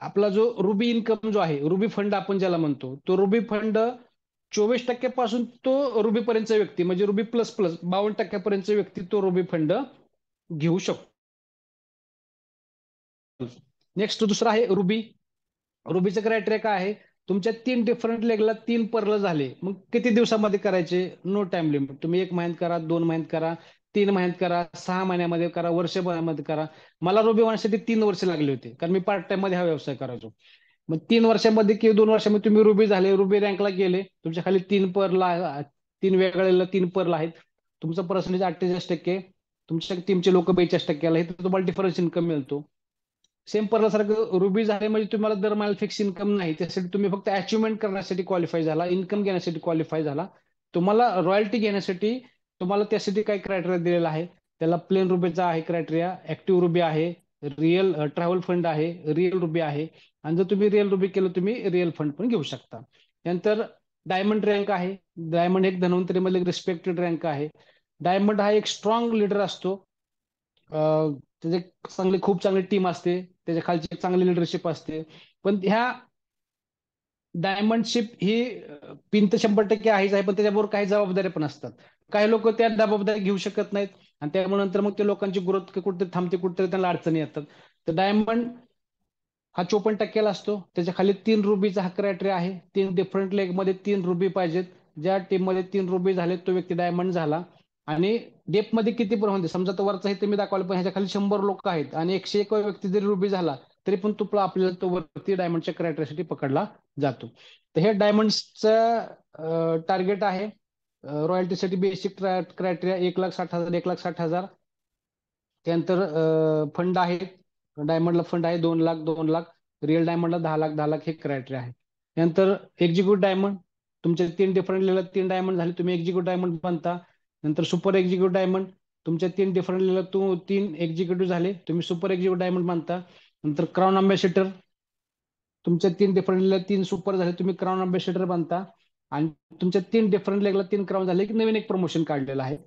आपला जो रुबी इन्कम जो आहे, रुबी फंड आपण ज्याला म्हणतो, तो रुबी फंड 24% तो रुबी पर्यंतचा व्यक्ती, म्हणजे रुबी प्लस प्लस 52% व्यक्ती तो रुबी फंड घेऊ शकतो. नेक्स्ट दुसरा आहे रुबी. रुबीचं क्रायटेरिया काय आहे? तुमच्या 3 डिफरंट लेगला 3 पर्ल झाले, मग किती दिवसामध्ये करायचे? No time limit. तुम्ही 1 महिन्यात करा, 2 महिन्यात करा, 3 महिन्यात करा, 6 महिन्यामध्ये करा, वर्षभरामध्ये करा. मला रुबी होण्यासाठी 3 वर्ष लागले होते, कारण मी पार्ट टाइम मध्ये हा व्यवसाय करायचो. मग 3 वर्षामध्ये किंवा 2 वर्षामध्ये तुम्ही रुबी झाले, रुबी रँकला गेले, तुमच्या खाली 3 वेगवेगळ्या 3 पर्ल आहेत, तुमचं पर्सेंटेज 48%, तुमच्या टीमचे लोक 42%ला आहे, तर तुम्हाला डिफरन्स इन्कम मिळतो. सेम पर्ल सारखं रुबी झाले म्हणजे तुम्हाला दर महिन्याला फिक्स इन्कम नाही, त्यासाठी तुम्ही फक्त अचिव्हमेंट करण्यासाठी क्वालिफाय झाला, इन्कम घेण्यासाठी क्वालिफाय झाला. तुम्हाला रॉयल्टी घेण्यासाठी तुम्हाला त्यासाठी काही क्रायटेरिया दिलेला आहे. त्याला प्लेन रुबीचा आहे क्रायटेरिया, ऍक्टिव्ह रुबी आहे, रिअल ट्रॅव्हल फंड आहे, रिअल रुबी आहे. आणि जर तुम्ही रिअल रुबी केलं तुम्ही रिअल फंड पण घेऊ शकता. त्यानंतर डायमंड रँक आहे. डायमंड एक धन्वंतरीमधील एक रिस्पेक्टेड रँक आहे. डायमंड हा एक स्ट्रॉंग लीडर असतो. त्याचे खूप चांगली टीम असते, त्याच्या खालची एक चांगली लिडरशिप असते. पण ह्या डायमंडशिप ही पिन तर 100% आहेच आहे, पण त्याच्याबरोबर काही जबाबदाऱ्या पण असतात. काही लोक त्या जबाबदारी घेऊ शकत नाहीत आणि त्यामुळे नंतर मग ते लोकांची ग्रोथ कुठे थांबते, कुठे त्यांना अडचणी येतात. तर डायमंड हा 54%ला असतो. त्याच्या खाली 3 रुबीचा हा क्रायटेरिया आहे. 3 डिफरंट लेग मध्ये 3 रुबी पाहिजेत. ज्या टीम मध्ये 3 रुबी झाले तो व्यक्ती डायमंड झाला. आणि डेप मध्ये किती पण होते, समजा तो वरचा इथे मी दाखवलं, पण ह्याच्या खाली 100 लोक आहेत आणि 101 व्यक्ती जरी रुबी झाला तरी पण तो आपल्याला तो वरती डायमंडच्या क्रायटेरियासाठी पकडला जातो. तर हे डायमंडचं टार्गेट आहे. रॉयल्टीसाठी बेसिक क्रायटेरिया 1,60,000, 1,60,000. त्यानंतर फंड आहे, डायमंडला फंड आहे 2 लाख, 2 लाख. रिअल डायमंडला 10 लाख, 10 लाख हे क्रायटेरिया आहे. त्यानंतर एक्झिक्यूटिव्ह डायमंड, तुमचे 3 डिफरंट लेवल 3 डायमंड झाले, तुम्ही एक्झिक्यूटिव्ह डायमंड बनता. नंतर सुपर एक्झिक्यूटिव्ह डायमंड, तुमच्या 3 डिफरंट लेवल 3 एक्झिक्युटिव्ह झाले, तुम्ही सुपर एक्झिक्युटिव्ह डायमंड मानता. नंतर क्राऊन अँबॅसेडर, तुमच्या 3 डिफरंट लेवल 3 सुपर झाले, तुम्ही क्राऊन अँबॅसेडर बनता. आणि तुमच्या 3 डिफरंट लेवलला 3 क्राऊन झाले की नवीन एक प्रमोशन काढलेलं आहे,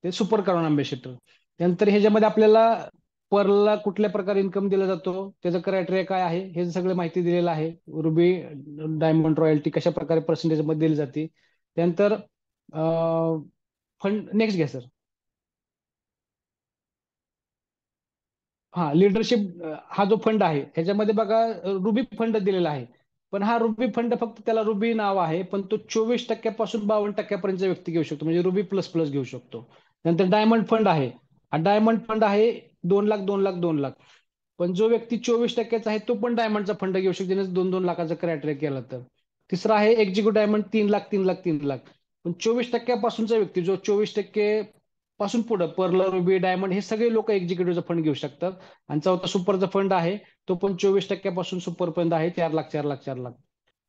ते सुपर क्राऊन अँबॅसेडर. त्यानंतर ह्याच्यामध्ये आपल्याला परला कुठल्या प्रकारे इन्कम दिला जातो, त्याचं क्रायटेरिया काय आहे, हे सगळं माहिती दिलेलं आहे. रुबी डायमंड रॉयल्टी कशा प्रकारे पर्सेंटेज मध्ये दिली जाते. त्यानंतर फंड नेक्स्ट घ्या सर. हा लीडरशिप हा जो फंड आहे ह्याच्यामध्ये बघा रुबी फंड दिलेला आहे. पण हा रुबी फंड फक्त त्याला रुबी नाव आहे, पण तो 24% 52% व्यक्ती घेऊ शकतो, म्हणजे रुबी प्लस प्लस घेऊ शकतो. नंतर डायमंड फंड आहे. हा डायमंड फंड आहे 2 लाख 2 लाख 2 लाख. पण जो व्यक्ती 24% आहे तो पण डायमंडचा फंड घेऊ शकतो, ज्याने 2-2 लाखाचा क्रायटेरिया केला तर. तिसरा आहे एक्झिक्युटिव्ह डायमंड 3 लाख 3 लाख 3 लाख. पण 24% व्यक्ती जो 24% पासून पुढे पर्ल रुबी डायमंड हे सगळे लोक एक्झिक्युटिव्हचा फंड घेऊ शकतात. आणि चौथा सुपरचा फंड आहे, तो पण 24% सुपर फंड आहे 4 लाख 4 लाख 4 लाख.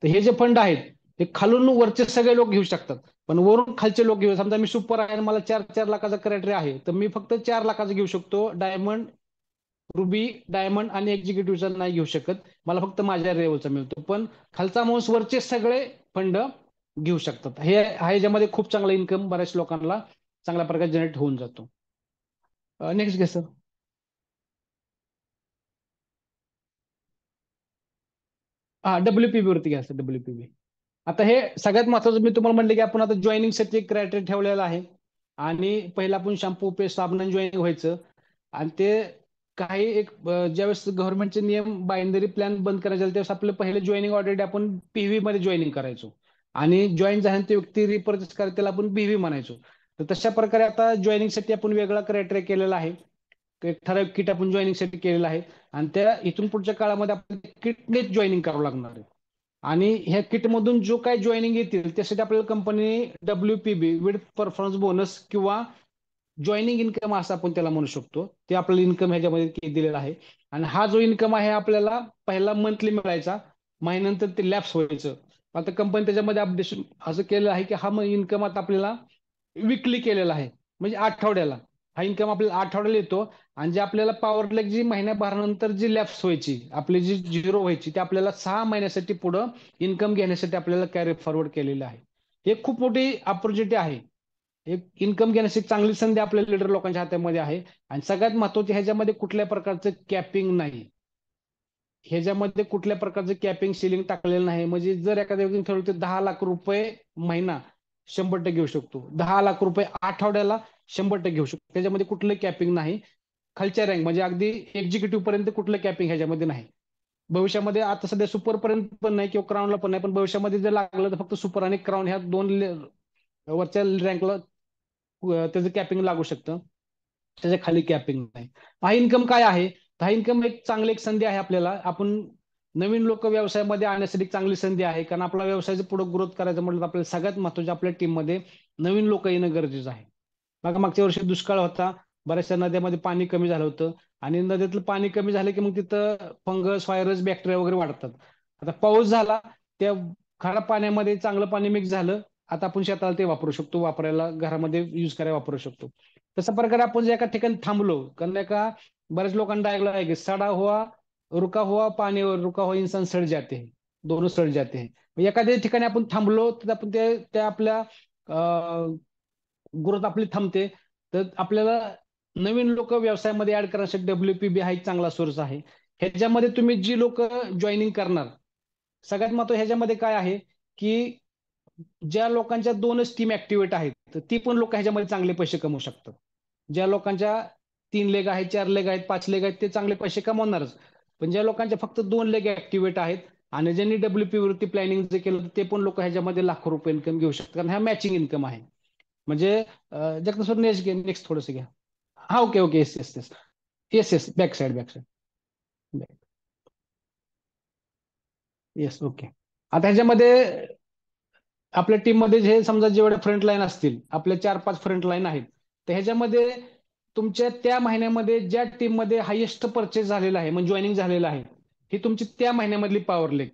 तर हे जे फंड आहेत ते खालून वरचे सगळे लोक घेऊ शकतात. पण वरून खालचे लोक घेऊ, समजा मी सुपर आहे आणि मला 4-4 लाखाचा क्रायटेरिया आहे, तर मी फक्त 4 लाखाचा घेऊ शकतो. डायमंड रुबी डायमंड आणि एक्झिक्युटिव्हचा नाही घेऊ शकत, मला फक्त माझ्या लेवलचा मिळतो. पण खालचा माणूस वरचे सगळे फंड घेऊ शकतात. हे ह्याच्यामध्ये खूप चांगला इन्कम बऱ्याच लोकांना चांगल्या प्रकारे जनरेट होऊन जातो. नेक्स्ट घे सर. हा डब्ल्यूपीबी वरती घ्या सर, डब्ल्यूपीबी. आता हे सगळ्यात महत्वाचं मी तुम्हाला म्हटलं की आपण आता जॉईनिंगसाठी एक क्रायटेरिया ठेवलेला आहे. आणि पहिला आपण शॅम्पू पेस्ट साबण जॉईनिंग व्हायचं. आणि ते काही एक ज्यावेळेस गव्हर्नमेंटचे नियम बाइंडरी प्लॅन बंद करायचे झाले, त्यावेळेस आपलं पहिले जॉईनिंग ऑलरेडी आपण पीव्ही मध्ये जॉईनिंग करायचो. आणि जॉईन झाल्यानंतर व्यक्ती रिपर्चेस करायला त्याला आपण बीव्ही म्हणायचो. तर तशा प्रकारे आता जॉईनिंगसाठी आपण वेगळा क्रायटेरिया केलेला आहे. एक ठराविक किट आपण जॉईनिंगसाठी केलेलं आहे. आणि त्या इथून पुढच्या काळामध्ये आपण किटनेच जॉईनिंग करावं लागणार आहे. आणि ह्या किटमधून जो काही जॉईनिंग येतील त्यासाठी आपल्याला कंपनी डब्ल्यूपीबी विथ परफॉर्मन्स बोनस किंवा जॉईनिंग इन्कम असं आपण त्याला म्हणू शकतो, ते आपल्याला इन्कम ह्याच्यामध्ये दिलेला आहे. आणि हा जो इन्कम आहे आपल्याला पहिला मंथली मिळायचा, महिन्यानंतर ते लॅप्स व्हायचं. आता कंपनी त्याच्यामध्ये अपडेशन असं केलं आहे की हा इन्कम आता आपल्याला विकली केलेला आहे, म्हणजे आठवड्याला. हा इन्कम आपल्याला आठवड्याला येतो. आणि जे आपल्याला पॉवर लेक जी महिन्याभरानंतर जी लॅप्स व्हायची आपली जी झिरो व्हायची, ती आपल्याला 6 महिन्यासाठी पुढं इन्कम घेण्यासाठी आपल्याला कॅरी फॉरवर्ड केलेलं आहे. हे खूप मोठी ऑपॉर्च्युनिटी आहे. एक इन्कम घेण्याची चांगली संधी आपल्या लीडर लोकांच्या हातामध्ये आहे. आणि सगळ्यात महत्वाचे ह्याच्यामध्ये कुठल्या प्रकारचं कॅपिंग नाही. ह्याच्यामध्ये कुठल्या प्रकारचं कॅपिंग सिलिंग टाकलेलं नाही. म्हणजे जर एखाद्या व्यक्तीने ठरवलं तर 10 लाख रुपये महिना 100% घेऊ शकतो, 10 लाख रुपये आठवड्याला 100% घेऊ शकतो. त्याच्यामध्ये कुठलं कॅपिंग नाही. खालच्या रँक म्हणजे अगदी एक्झिक्युटिव्ह पर्यंत कुठलं कॅपिंग ह्याच्यामध्ये नाही. भविष्यामध्ये आता सध्या सुपर पर्यंत पण नाही किंवा क्राऊनला पण नाही, पण भविष्यामध्ये जर लागलं तर फक्त सुपर आणि क्राऊन ह्या दोन वरच्या रँकला त्याचं कॅपिंग लागू शकतं. त्याच्या खाली कॅपिंग नाही. हा इन्कम काय आहे, हा इन्कम एक चांगली एक संधी आहे आपल्याला. आपण नवीन लोक व्यवसायामध्ये आणण्यासाठी चांगली संधी आहे, कारण आपला व्यवसायाचं पुढे ग्रोथ करायचं म्हटलं तर आपल्याला सगळ्यात महत्त्वाचं आपल्या टीममध्ये नवीन लोक येणं गरजेचं आहे. बघा मागच्या वर्षी दुष्काळ होता, बऱ्याचशा नद्यामध्ये पाणी कमी झालं होतं. आणि नद्यातलं पाणी कमी झालं की मग तिथं फंगस व्हायरस बॅक्टेरिया वगैरे वाढतात. आता पाऊस झाला, त्या खराब पाण्यामध्ये चांगलं पाणी मिक्स झालं, आता आपण शेताला ते वापरू शकतो, वापरायला घरामध्ये युज करायला वापरू शकतो. तशा प्रकारे आपण जर एका ठिकाणी थांबलो, कारण एका बऱ्याच लोकांना ऐकलं आहे की सडा हुआ रुका हुआ पाणी और रुका हुआ इंसान सड जाते हैं, दोनों सड जाते हैं. एखाद्या ठिकाणी आपण थांबलो तर आपण त्या आपल्या ग्रोथ आपली थांबते. तर आपल्याला नवीन लोक व्यवसायामध्ये ऍड करण्यासाठी डब्ल्यूपीबी हा एक चांगला सोर्स आहे. ह्याच्यामध्ये तुम्ही जी लोक जॉईनिंग करणार, सगळ्यात महत्व ह्याच्यामध्ये काय आहे की ज्या लोकांच्या 2च टीम ऍक्टिव्हेट आहेत, तर ती पण लोक ह्याच्यामध्ये चांगले पैसे कमवू शकतात. ज्या लोकांच्या 3 लेग आहेत, 4 लेग आहेत, 5 लेग आहेत, ते चांगले पैसे कमवणारच. पण ज्या लोकांच्या फक्त 2 लेग ऍक्टिव्हेट आहेत आणि ज्यांनी डब्ल्यूपी वरती प्लॅनिंग जे केलं ते पण लोक ह्याच्यामध्ये लाखो रुपये इन्कम घेऊ शकतात, कारण हा मॅचिंग इन्कम आहे. म्हणजे जगत सर नेक्स्ट थोडंसं घ्या. हा okay okay yes yes yes. Yes yes back side back side. Yes okay. आता ह्याच्यामध्ये आपल्या टीममध्ये जे समजा जेवढे फ्रंट लाईन असतील, आपल्या 4-5 फ्रंट लाईन आहेत, तर ह्याच्यामध्ये तुमच्या त्या महिन्यामध्ये ज्या टीममध्ये हायेस्ट परचेस झालेला आहे म्हणजे जॉईनिंग झालेलं आहे, ही तुमची त्या महिन्यामधली पॉवर लेग.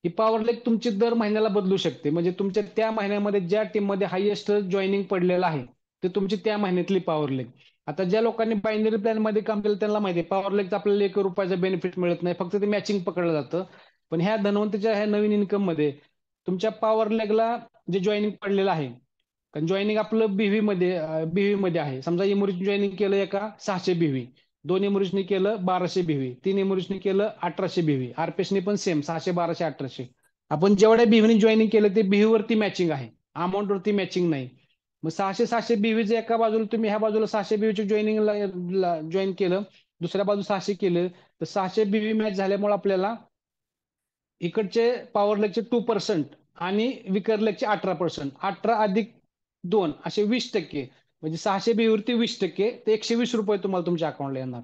ही पॉवर लेग तुमची दर महिन्याला बदलू शकते. म्हणजे तुमच्या त्या महिन्यामध्ये ज्या टीममध्ये हायेस्ट जॉईनिंग पडलेलं आहे, ते तुमची त्या महिन्यातली पॉवर लेग. आता ज्या लोकांनी बायनरी प्लॅन मध्ये काम केलं त्यांना माहिती आहे पॉवर लेगचं आपल्याला 1 रुपयाचा बेनिफिट मिळत नाही, फक्त ते मॅचिंग पकडलं जातं. पण ह्या धनवंतीच्या ह्या नवीन इन्कम मध्ये तुमच्या पॉवर लेगला जे जॉईनिंग पडलेलं आहे, कारण जॉईनिंग आपलं बीव्ही मध्ये आहे. समजा इमोरिजनी जॉईनिंग केलं एका 600 बीव्ही, 2 इमोरिजनी केलं 1200 बीव्ही, 3 इमोरिजनी केलं 1800 बीव्ही, आरपीएसनी पण सेम 600, 1200, 1800. आपण जेवढ्या बीव्हीनी जॉईनिंग केलं ते बीव्ही वरती मॅचिंग आहे, अमाऊंट वरती मॅचिंग नाही. मग 600 बीव्हीचं एका बाजूला तुम्ही ह्या बाजूला 600 बीव्हीच्या जॉईनिंगला जॉईन केलं, दुसऱ्या बाजू 600 केलं, तर 600 बीव्ही मॅच झाल्यामुळे आपल्याला इकडचे पॉवर लेगचे 2% आणि विकर लेगचे 18%, 18+2 असे 20%. म्हणजे 600 बीव्हीवरती 20%, ते 120 रुपये तुम्हाला तुमच्या अकाउंटला येणार.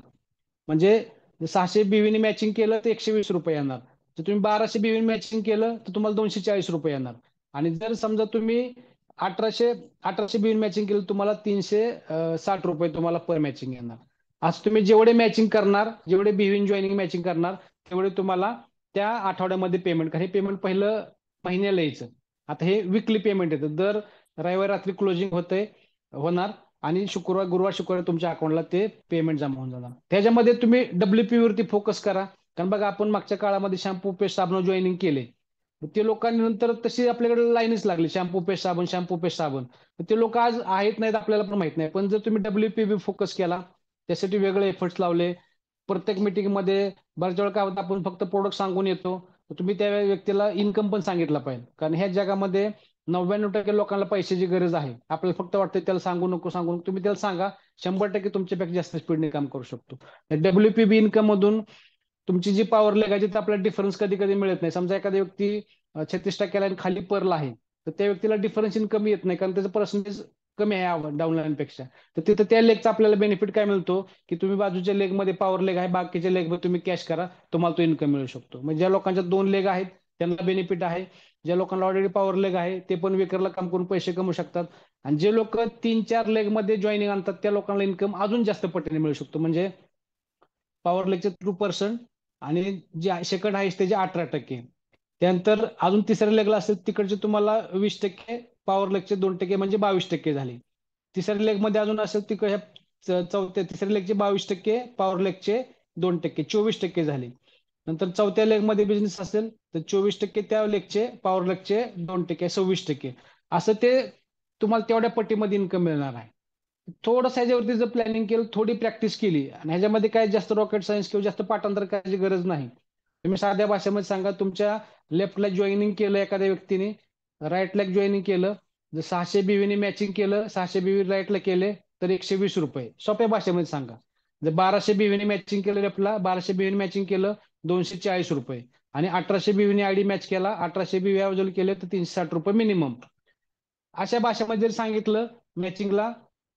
म्हणजे 600 बीव्हीने मॅचिंग केलं तर 120 रुपये येणार. जर तुम्ही 1200 बीव्ही मॅचिंग केलं तर तुम्हाला 240 रुपये येणार. आणि जर समजा तुम्ही 1800 1800 बीव्ही मॅचिंग केलं तुम्हाला 360 रुपये तुम्हाला पर मॅचिंग येणार. असं तुम्ही जेवढे मॅचिंग करणार, जेवढे बीव्ही जॉईनिंग मॅचिंग करणार, तेवढे तुम्हाला त्या आठवड्यामध्ये पेमेंट. हे पेमेंट पहिलं महिन्याला यायचं, आता हे विकली पेमेंट येतं. दर रविवारी रात्री क्लोजिंग होणार आणि गुरुवार शुक्रवार तुमच्या अकाउंटला ते पेमेंट जमा होऊन जाणार. त्याच्यामध्ये तुम्ही डब्ल्यूपी वरती फोकस करा. कारण बघा आपण मागच्या काळामध्ये शॅम्पू पेस्ट साबण जॉईनिंग केले, ते लोकांनी नंतर तशी आपल्याकडे लाईनच लागली, शॅम्पू पेस्ट साबण, शॅम्पू पेस्ट साबण. ते लोक आज आहेत नाहीत आपल्याला पण माहित नाही. पण जर तुम्ही डब्ल्यूपीबी फोकस केला, त्यासाठी वेगळे एफर्ट्स लावले, प्रत्येक मीटिंगमध्ये बऱ्याच वेळा काय होतं आपण फक्त प्रोडक्ट सांगून येतो, तर तुम्ही त्या व्यक्तीला इन्कम पण सांगितलं पाहिजे. कारण ह्या जगामध्ये 99% लोकांना पैशाची गरज आहे. आपल्याला फक्त वाटतं त्याला सांगू नको सांगू नको, तुम्ही त्याला सांगा, 100% तुमच्यापेक्षा जास्त स्पीडने काम करू शकतो. डब्ल्यूपीबी इन्कम मधून तुमची जी पॉवर लेग आहे तिथे आपल्याला डिफरन्स कधी कधी मिळत नाही. समजा एखादी व्यक्ती 36% आणि खाली परल आहे, तर त्या व्यक्तीला डिफरन्स इन्कम येत नाही, कारण त्याचं पर्सेंटेज कमी आहे डाऊन पेक्षा. तर तिथं त्या लेगचा आपल्याला बेनिफिट काय मिळतो, की तुम्ही बाजूच्या लेगमध्ये पॉवर लेग आहे, बाकीच्या लेगमध्ये तुम्ही कॅश करा, तुम्हाला तो इन्कम मिळू शकतो. म्हणजे ज्या लोकांच्या 2 लेग आहेत त्यांना बेनिफिट आहे. ज्या लोकांना ऑलरेडी पॉवर लेग आहे ते पण विकरला काम करून पैसे कमवू शकतात. आणि जे लोक 3-4 लेग मध्ये जॉईनिंग आणतात त्या लोकांना इन्कम अजून जास्त पटीने मिळू शकतो. म्हणजे पॉवर लेगचे 2% आणि जे सेकंड हायस्ट त्याचे 18%. त्यानंतर अजून तिसऱ्या लेगला असेल तिकडचे तुम्हाला 20%, पॉवर लेगचे 2% म्हणजे 22% झाले. तिसऱ्या लेग मध्ये अजून असेल तिकडे तिसऱ्या लेगचे 22%, पॉवर लेगचे 2%, 24% झाले. नंतर चौथ्या लेग मध्ये बिझनेस असेल तर 24% त्या लेगचे, पॉवर लेगचे 2%, 26%. असं ते तुम्हाला तेवढ्या पट्टीमध्ये इन्कम मिळणार आहे. थोडंसं ह्याच्यावरती जर प्लॅनिंग केलं, थोडी प्रॅक्टिस केली, आणि ह्याच्यामध्ये काय जास्त रॉकेट सायन्स किंवा जास्त पाठांतर करायची गरज नाही. तुम्ही साध्या भाषेमध्ये सांगा, तुमच्या लेफ्टला जॉईनिंग केलं एखाद्या व्यक्तीने, राईटला जॉईनिंग केलं, जर 600 बीव्हीने मॅचिंग केलं, 600 बीव्ही राईटला केले तर 120 रुपये. सोप्या भाषेमध्ये सांगा. जर 1200 बीव्हीने मॅचिंग केलं लेफ्टला, 1200 बीव्हीने मॅचिंग केलं 240 रुपये. आणि 1800 बीव्हीने आयडी मॅच केला, 1800 बीव्ही केले तर 360 रुपये मिनिमम. अशा भाषेमध्ये जर सांगितलं मॅचिंगला,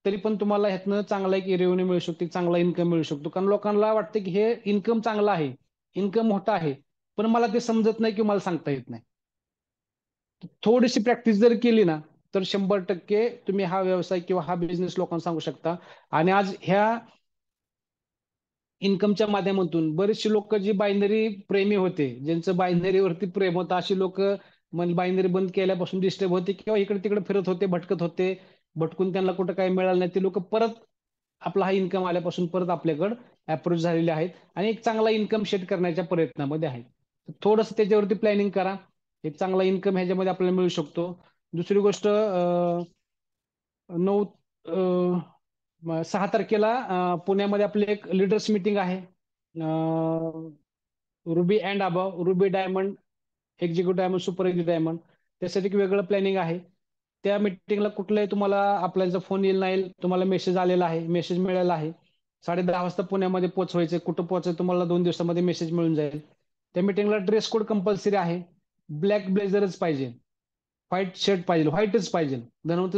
तरी पण तुम्हाला ह्यातनं चांगला एक रेव्हेन्यू मिळू शकतो, चांगला इन्कम मिळू शकतो. कारण लोकांना वाटतं की हे इन्कम चांगला आहे, इन्कम मोठा आहे, पण मला ते समजत नाही किंवा मला सांगता येत नाही. थोडीशी प्रॅक्टिस जर केली ना, तर 100% तुम्ही हा व्यवसाय किंवा हा बिझनेस लोकांना सांगू शकता. आणि आज ह्या इन्कमच्या माध्यमातून बरेचसे लोक जी बायनरी प्रेमी होते, ज्यांचं बायनरीवरती प्रेम होतं, अशी लोक बायनरी बंद केल्यापासून डिस्टर्ब होते किंवा इकडे तिकडे फिरत होते, भटकत होते, भटकून त्यांना कुठं काही मिळालं नाही, ते लोक परत आपला हा इन्कम आल्यापासून परत आपल्याकडे अप्रोच झालेले आहेत आणि एक चांगला इन्कम शेट करण्याच्या प्रयत्नामध्ये आहेत. थोडंसं त्याच्यावरती प्लॅनिंग करा, एक चांगला इन्कम ह्याच्यामध्ये आपल्याला मिळू शकतो. दुसरी गोष्ट, 6 तारखेला पुण्यामध्ये आपली एक लीडर्स मीटिंग आहे. Ruby and above, ruby diamond, executive diamond, super executive diamond, त्यासाठी एक वेगळं प्लॅनिंग आहे. त्या मीटिंगला कुठलाही तुम्हाला आपल्याचा फोन येईल नाही, तुम्हाला मेसेज आलेला आहे, मेसेज मिळालेला आहे. 10:30 वाजता पुण्यामध्ये पोहोचवायचं. कुठं पोहोचायचं तुम्हाला 2 दिवसामध्ये मेसेज मिळून जाईल. त्या मीटिंगला ड्रेस कोड कंपल्सरी आहे. ब्लॅक ब्लेझरच पाहिजे, व्हाईट शर्ट पाहिजे, व्हाईटच पाहिजे. धन्वंतरी